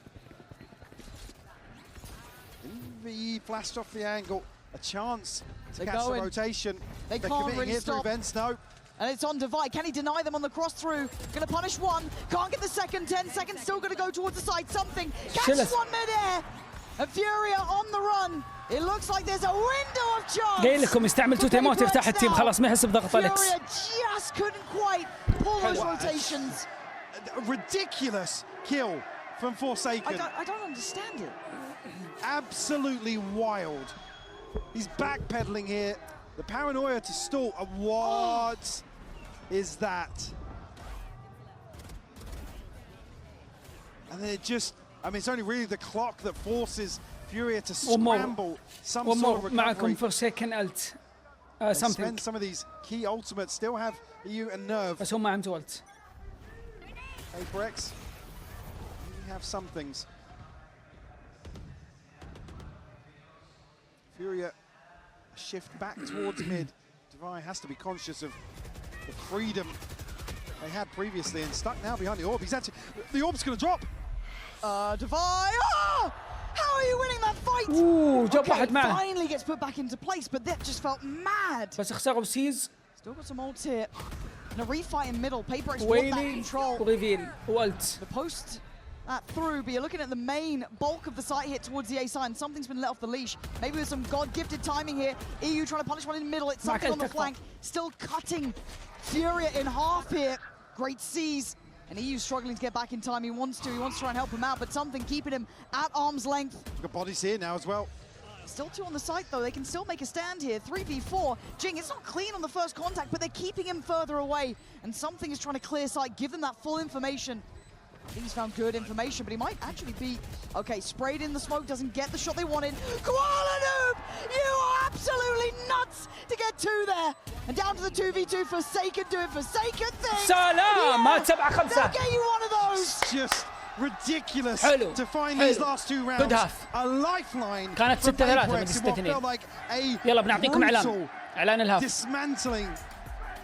He flashed off the angle. A chance to catch the going. rotation. They're committing really here through vents. No. And it's on Devi. Can he deny them on the cross through? Gonna punish one. Can't get the second. 10 seconds. Still gonna go towards the side. Something. Catches one mid-air. And Furia on the run. It looks like there's a window of chance. قايل لكم استعمل 2 تايمات يفتح التيم خلاص ما يحس بضغط أليكس. Furia just couldn't quite pull those rotations. A ridiculous kill from Forsaken. I don't understand it. Absolutely wild. He's backpedaling here. The paranoia to stall. What is that? And then it just, I mean, it's only really the clock that forces Furia to scramble some sort of recovery. معكم Forsaken ult. Something. Some of these key ultimates still have EU and Nerve. بس هم ما عندهم ult. PRX, you have some things. Furia shift back towards mid. Devi has to be conscious of the freedom they had previously and stuck now behind the orb. He's actually, the orb's going to drop. Devi, oh! How are you winning that fight? Ooh, جاب واحد معه. Finally gets put back into place, but that just felt mad. بس خسروا بسيز. Still got some ults here. And a refight in middle. PRX want that control. وريفيل وult. The post that through, but you're looking at the main bulk of the site hit towards the A side, and something's been let off the leash. Maybe with some God-gifted timing here. EU trying to punish one in the middle. It's something on the flank. Still cutting Furia in half here. Great C's. And EU struggling to get back in time. He wants to try and help him out, but something keeping him at arm's length. Got bodies here now as well. Still 2 on the site though. They can still make a stand here. 3v4. Jing, it's not clean on the first contact, but they're keeping him further away. And something is trying to clear sight, give them that full information. I think he's found good information, but he might actually be... Okay, sprayed in the smoke, doesn't get the shot they wanted. Koala Noob! You are absolutely nuts to get 2 there. And down to the 2v2, Forsaken doing Forsaken things. سلام ما 7-5. They'll get you one of those. It's just ridiculous حلو. to find these last 2 rounds. Good half. A lifeline. كانت 6-3 من 6-2. Like a يلا بنعطيكم إعلان الهاف. dismantling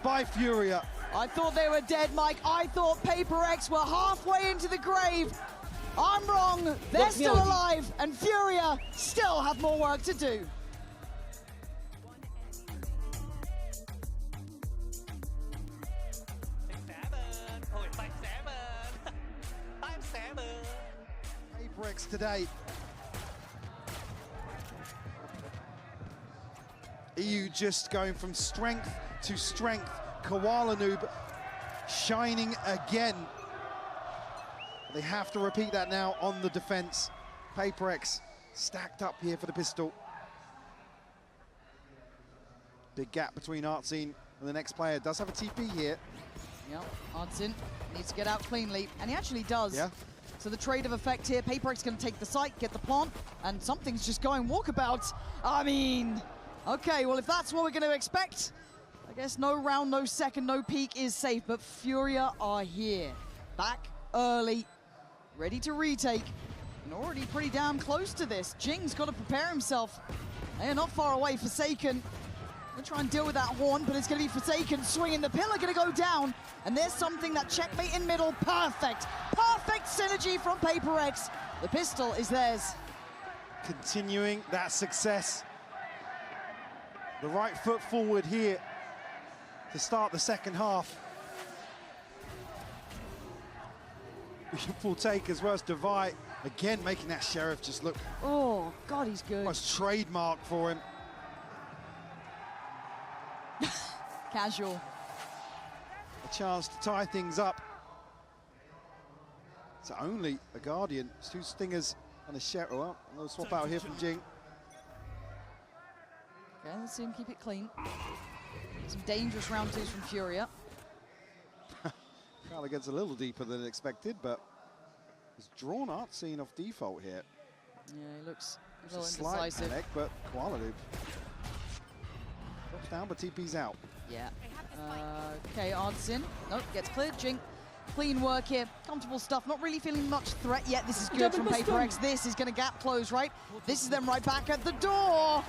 by Furia. I thought they were dead, Mike. I thought PRX were halfway into the grave. I'm wrong. They're still alive, and Furia still have more work to do. PRX today. EU just going from strength to strength. Koala Noob shining again. They have to repeat that now on the defense. PRX stacked up here for the pistol. Big gap between Artsine and the next player. Does have a TP here. Yep, Artsine needs to get out cleanly, and he actually does. Yeah. So the trade of effect here, PRX going to take the site, get the plant, and something's just going walkabout. I mean, okay, well, if that's what we're going to expect, I guess no round, no second, no peak is safe, but Furia are here. Back early, ready to retake, and already pretty damn close to this. Jing's got to prepare himself. They are not far away. Forsaken gonna try and deal with that horn, but it's gonna be Forsaken swinging. The pillar gonna go down, and there's something that checkmate in middle. Perfect, perfect synergy from PRX. The pistol is theirs. Continuing that success. The right foot forward here to start the second half. Beautiful take as well as Devi, again making that Sheriff just look. Oh, God, he's good. Almost trademark for him. Casual. A chance to tie things up. It's only a Guardian. It's 2 Stingers and a Sheriff. Well, a little swap out here from Jing. Okay, let's see him keep it clean. Some dangerous round 2s from Furia. Crowler gets a little deeper than expected, but he's drawn Artsine off default here. Yeah, he looks a It's a little slight indecisive. panic, but Koala Noob drops down, but TP's out. Yeah. Okay, Artsine. Nope, gets cleared. Jing. Clean work here. Comfortable stuff. Not really feeling much threat yet. This is good from PRX. This is going to gap close, right? This is them right back at the door.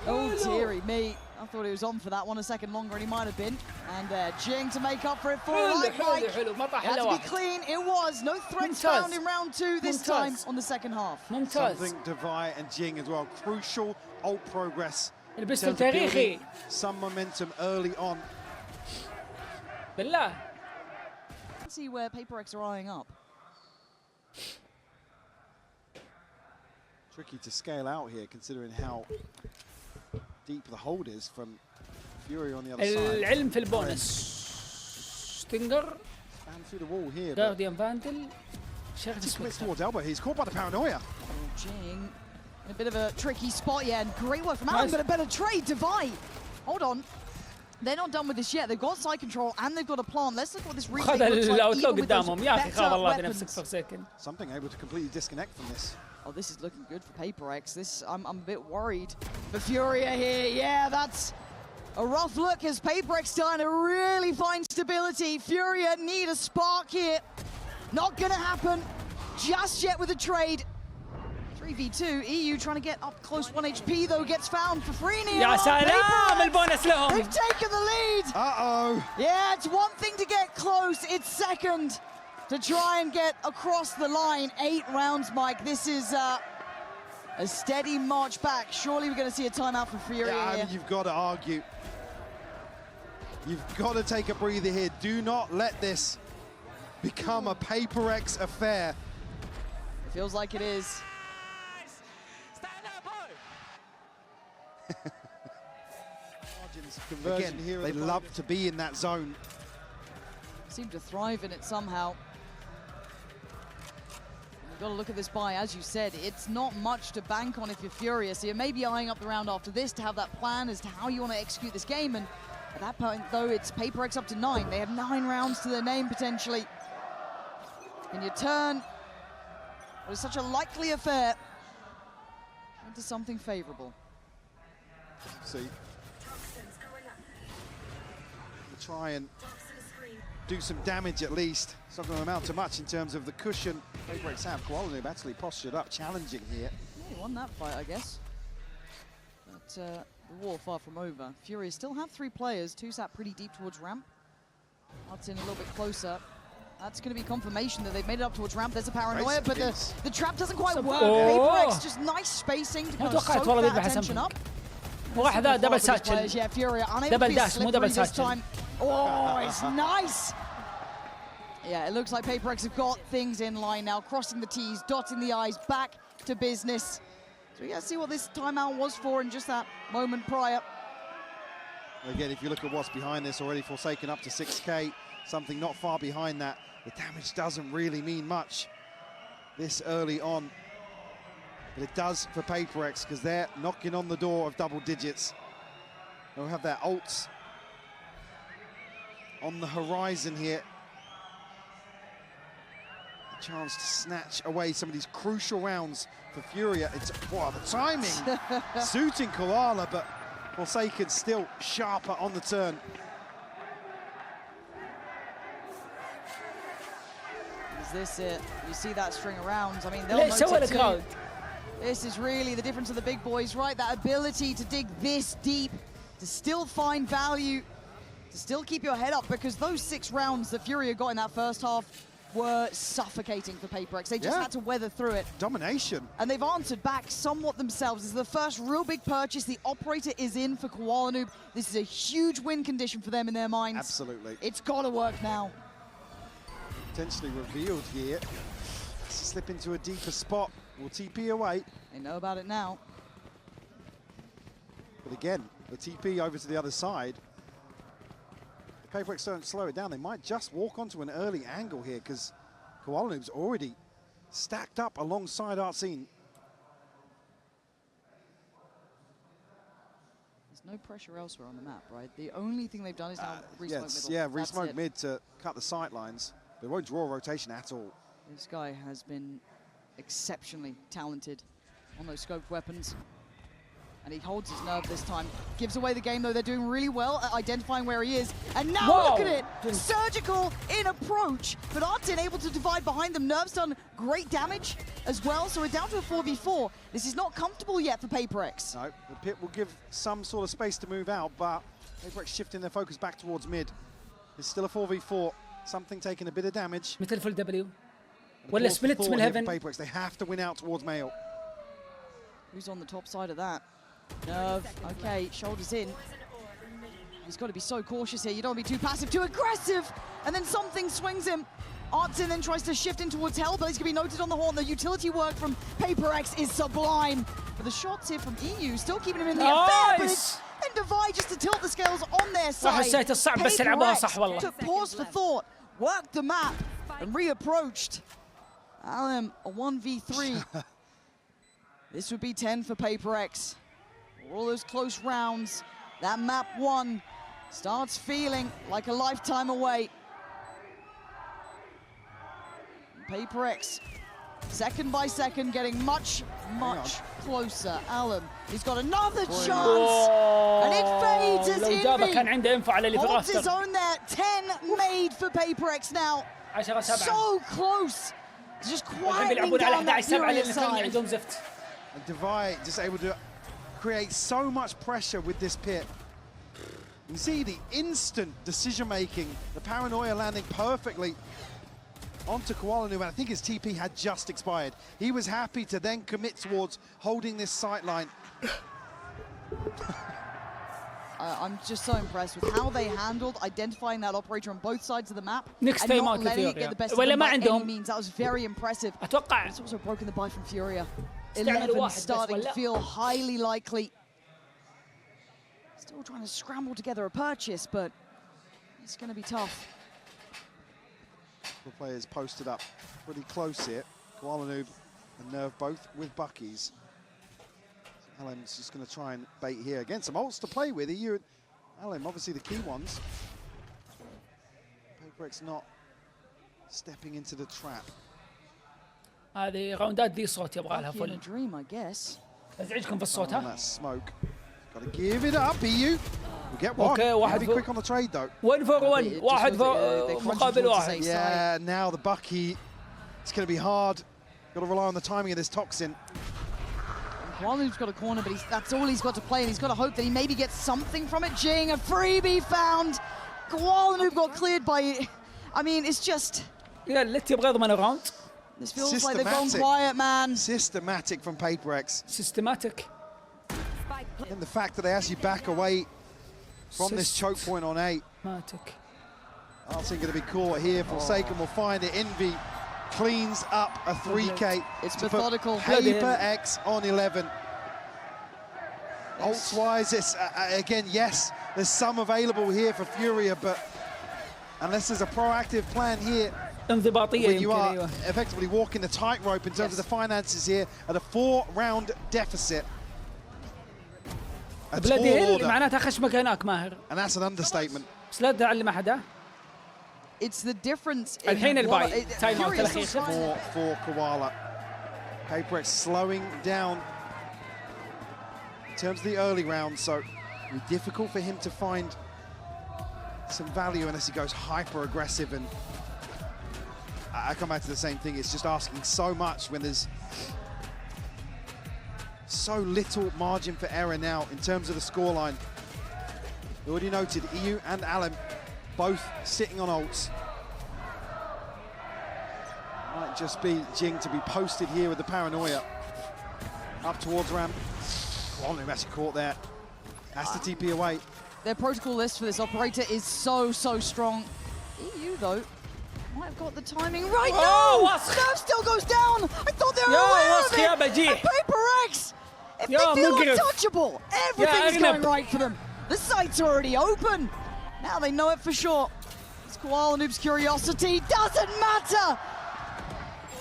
Oh, dearie me. I thought he was on for that one a second longer, and he might have been. And Jing to make up for it for life. It had to be clean. It was. No threats found in round 2 this time on the second half. Something Devi and Jing as well. Crucial ult progress. البستول تاريخي. Some momentum early on. بالله. Let's see where PRX are eyeing up. Tricky to scale out here, considering how deep the hold is from Fury on the other side. العلم في البونس. ستينجر. Stand through the wall here. Guardian Vandal. He splits towards elbow. He's caught by the paranoia. Jing in a bit of a tricky spot, yeah, and great work from Alan, but a better trade. Devi. Hold on. They're not done with this yet. They've got side control and they've got a plan. Let's look what this retake looks like, even with those better weapons. Something able to completely disconnect from this. Oh, this is looking good for PRX. This, I'm a bit worried for Furia here. Yeah, that's a rough look as PRX starting to really find stability. Furia need a spark here. Not gonna happen just yet with a trade. 3v2, EU trying to get up close. 1 HP though gets found for free near. يا سلام البونس لهم. They've taken the lead. Uh-oh. Yeah, it's one thing to get close. It's second to try and get across the line. 8 rounds, Mike. This is a steady march back. Surely we're going to see a timeout for Furia yeah, here. I mean, you've got to argue. You've got to take a breather here. Do not let this become a PRX affair. It feels like it is. Again, they love to be in that zone. Seem to thrive in it somehow. You've got to look at this buy, as you said, it's not much to bank on if you're Furious. You may be eyeing up the round after this to have that plan as to how you want to execute this game, and at that point, though, it's PRX up to 9. They have 9 rounds to their name, potentially. Can you turn what is such a likely affair into something favorable? See. Try and do some damage at least. It's not going to amount to much in terms of the cushion. PRX have Koala Noob actually postured up, challenging here. Yeah, he won that fight, I guess. But the war far from over. Fury still have 3 players. 2 sat pretty deep towards ramp. Hudson a little bit closer. That's going to be confirmation that they've made it up towards ramp. There's a paranoia, but the trap doesn't quite work. PRX just nice spacing to kind of soak that attention up. واحد دبل ساتشل. Yeah, Fury unable دبل to be داش مو دبل slippery this ساتشل. time. Oh, it's nice. Yeah, it looks like PRX have got things in line now, crossing the T's, dotting the I's, back to business. So we gotta see what this timeout was for in just that moment prior. Again, if you look at what's behind this already, Forsaken up to 6K, something not far behind that. The damage doesn't really mean much this early on. But it does for PRX because they're knocking on the door of double digits. They'll have their ults on the horizon here. A chance to snatch away some of these crucial rounds for Furia. It's, wow, the timing suiting Koala, but Forsaken still sharper on the turn. Is this it? You see that string of rounds? I mean, they'll notice it too. This is really the difference of the big boys, right? That ability to dig this deep, to still find value, to still keep your head up, because those 6 rounds that Furia got in that first half were suffocating for PRX. They just had to weather through it. Domination. And they've answered back somewhat themselves. This is the first real big purchase. The operator is in for Koala Noob. This is a huge win condition for them in their minds. Absolutely. It's got to work now. Potentially revealed here. Slip into a deeper spot. Will TP away. They know about it now. But again, the TP over to the other side. If PRX don't slow it down, they might just walk onto an early angle here because Koala Noob's already stacked up alongside Artsine. There's no pressure elsewhere on the map, right? The only thing they've done is now re-smoke middle. Yeah, re-smoke mid to cut the sight lines. They won't draw a rotation at all. This guy has been exceptionally talented on those scoped weapons. And he holds his nerve this time. Gives away the game, though. They're doing really well at identifying where he is. And now look at it! Surgical in approach. But Artin able to divide behind them. Nerve's done great damage as well. So we're down to a 4v4. This is not comfortable yet for PRX. No, the pit will give some sort of space to move out, but PRX shifting their focus back towards mid. It's still a 4v4. Something taking a bit of damage. مثل فول دبليو ولا سبلت من هيفن. PRX, they have to win out towards Mail. Who's on the top side of that? Nerve, okay, shoulders in. He's got to be so cautious here. You don't want to be too passive, too aggressive. And then something swings him. Artsin then tries to shift in towards Hell, but he's going to be noted on the horn. The utility work from PRX is sublime. But the shots here from EU still keeping him in the affair. But then Divide just to tilt the scales on their side. PRX took pause for thought, worked the map, and reapproached. Alem, a 1v3. This would be 10 for PRX. All those close rounds, that map 1 starts feeling like a lifetime away. PRX, second by second, getting much closer. Alem, he's got another chance, and it fades as Envy holds his own there. 10 made for PRX now. So close, just quieting down that Furious side. And Divide just able to create so much pressure with this pit. You see the instant decision-making, the paranoia landing perfectly onto Koala Noob, and I think his TP had just expired. He was happy to then commit towards holding this sight line. I'm just so impressed with how they handled identifying that operator on both sides of the map Next and not letting it get the best of them by any means. That was very impressive. It's also broken the buy from Furia. 11 starting to feel highly likely. Still trying to scramble together a purchase, but it's going to be tough. The players posted up pretty close here. Koala Noob and Nerve both with Buckies. Alem's just going to try and bait here. Again, some ults to play with. EU and Alem, obviously the key ones. PRX not stepping into the trap. هذه راوندات ذي صوت يبغى لها فل. Dream, I guess. ازعجكم في الصوت ها. That smoke. Got to give it up, EU. We get one. Okay, واحد be quick on the trade though. 1 for 1. واحد مقابل واحد. Yeah, now the Bucky. It's going to be hard. Got to rely on the timing of this Toxin. Koala's got a corner, but that's all he's got to play, and he's got to hope that he maybe gets something from it. Jing, a freebie found. Koala got cleared by. I mean, it's just. Yeah, let's يبغى يضمن راوند. This feels like they've gone quiet, man. Systematic from PRX. Systematic. And the fact that they actually back away from this choke point on A. Arsenal going to be caught here. Forsaken will find it. Envy cleans up a 3K. It's methodical. PRX on 11. Ults-wise, it's again, yes, there's some available here for Furia, but unless there's a proactive plan here, when you are effectively walking the tightrope in terms of the finances here at a 4-round deficit. A tall order. معناتها خشمك هناك ماهر. And that's an understatement. بس لا تعلم أحد. It's the difference. الحين الباي. تايم اوت الأخير. For Koala. PRX slowing down in terms of the early rounds, so it'll be difficult for him to find some value unless he goes hyper aggressive. And I come back to the same thing, it's just asking so much when there's so little margin for error now in terms of the scoreline. We already noted EU and Alan both sitting on ults. Might just be Jing to be posted here with the paranoia. Up towards ramp. Kwonu actually caught there. Has to TP away. Their protocol list for this operator is so strong. EU though might have got the timing right. Oh, no! Nerve still goes down. I thought they were aware of it. And PRX, if they feel untouchable, everything's going right for them. The site's already open. Now they know it for sure. It's Koala Noob's curiosity. Doesn't matter.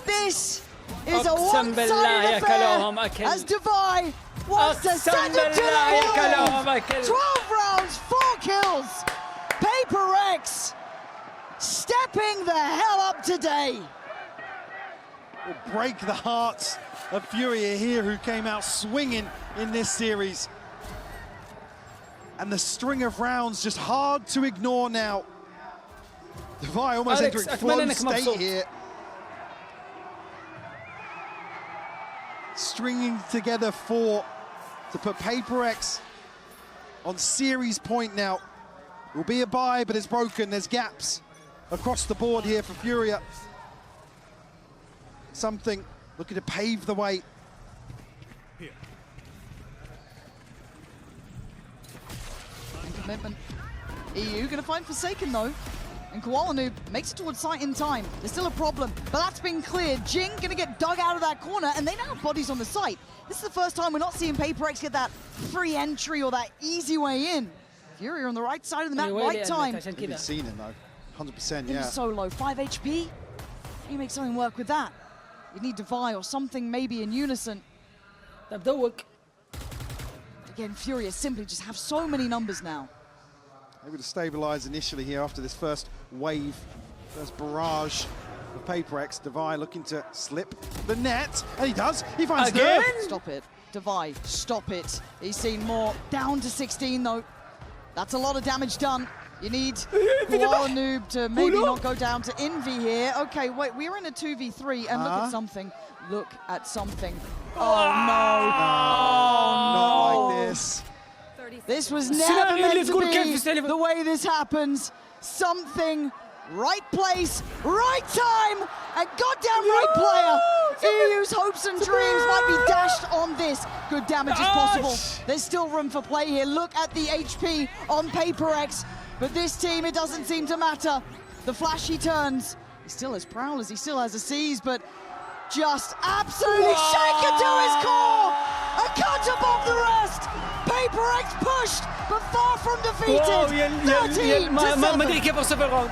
This is a one-sided affair as Divide wants to send it to the wall. 12 rounds, 4 kills. PRX stepping the hell up today. Will break the hearts of Furia here, who came out swinging in this series. And the string of rounds just hard to ignore now. Divide almost entering flow state here. Stringing together 4 to put PRX on series point now. Will be a buy, but it's broken. There's gaps across the board here for Furia. Something looking to pave the way. Commitment. EU gonna find Forsaken though. And Koala Noob makes it towards site in time. There's still a problem, but that's been cleared. Jing gonna get dug out of that corner, and they now have bodies on the site. This is the first time we're not seeing PRX get that free entry or that easy way in. Fury on the right side of the map, right time. You've seen it though, 100%, yeah. So low, 5 HP. You make something work with that. You need Divide or something maybe in unison. Again, Fury simply just have so many numbers now. Able to stabilize initially here after this first wave, first barrage of PRX. Divide looking to slip the net, and he does. He finds Nerve. Stop it, Divide, stop it. He's seen more. Down to 16 though. That's a lot of damage done. You need Koala Noob to maybe not go down to Envy here. Okay, wait, we're in a 2v3, and look at something. Look at something. Oh no! Not like this. This was never meant to be the way this happens. Something, right place, right time, and goddamn right player. EU's hopes and dreams might be dashed on this. Good damage is possible. There's still room for play here. Look at the HP on PRX. But this team, it doesn't seem to matter. The flashy turns. He still has Prowlers, he still has a Seize, but just absolutely shaken to his core. A cut above the rest. PRX pushed, but far from defeated. 13 to 7.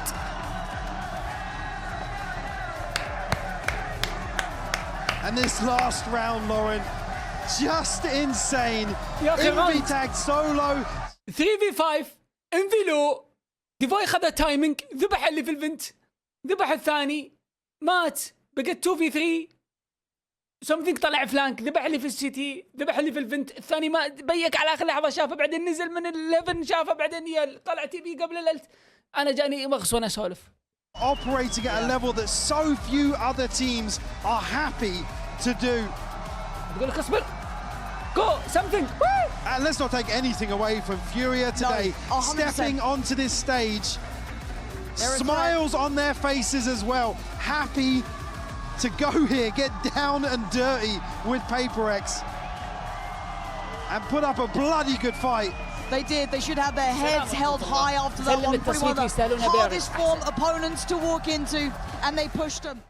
And this last round, Lauren, just insane. Envy tagged solo. 3v5 انفي لو ديفاي خذ تايمينج، ذبح اللي في الفنت، ذبح الثاني، مات، بقت 2v3. سمثينج طلع فلانك، ذبح اللي في السيتي، ذبح اللي في الفنت، الثاني ما بيك على اخر لحظه شافه، بعدين نزل من ال11 شافه، بعدين طلع تي بي قبل الالت. انا جاني مغص وانا اسولف. Operating at a level that so few other teams are happy to do. بقول لك اصبر. Go, something. And let's not take anything away from Furia today. No, stepping onto this stage. Smiles on their faces as well. Happy to go here, get down and dirty with PRX. And put up a bloody good fight. They did. They should have their heads held high after that one. Pretty one of the hardest form opponents to walk into, and they pushed them.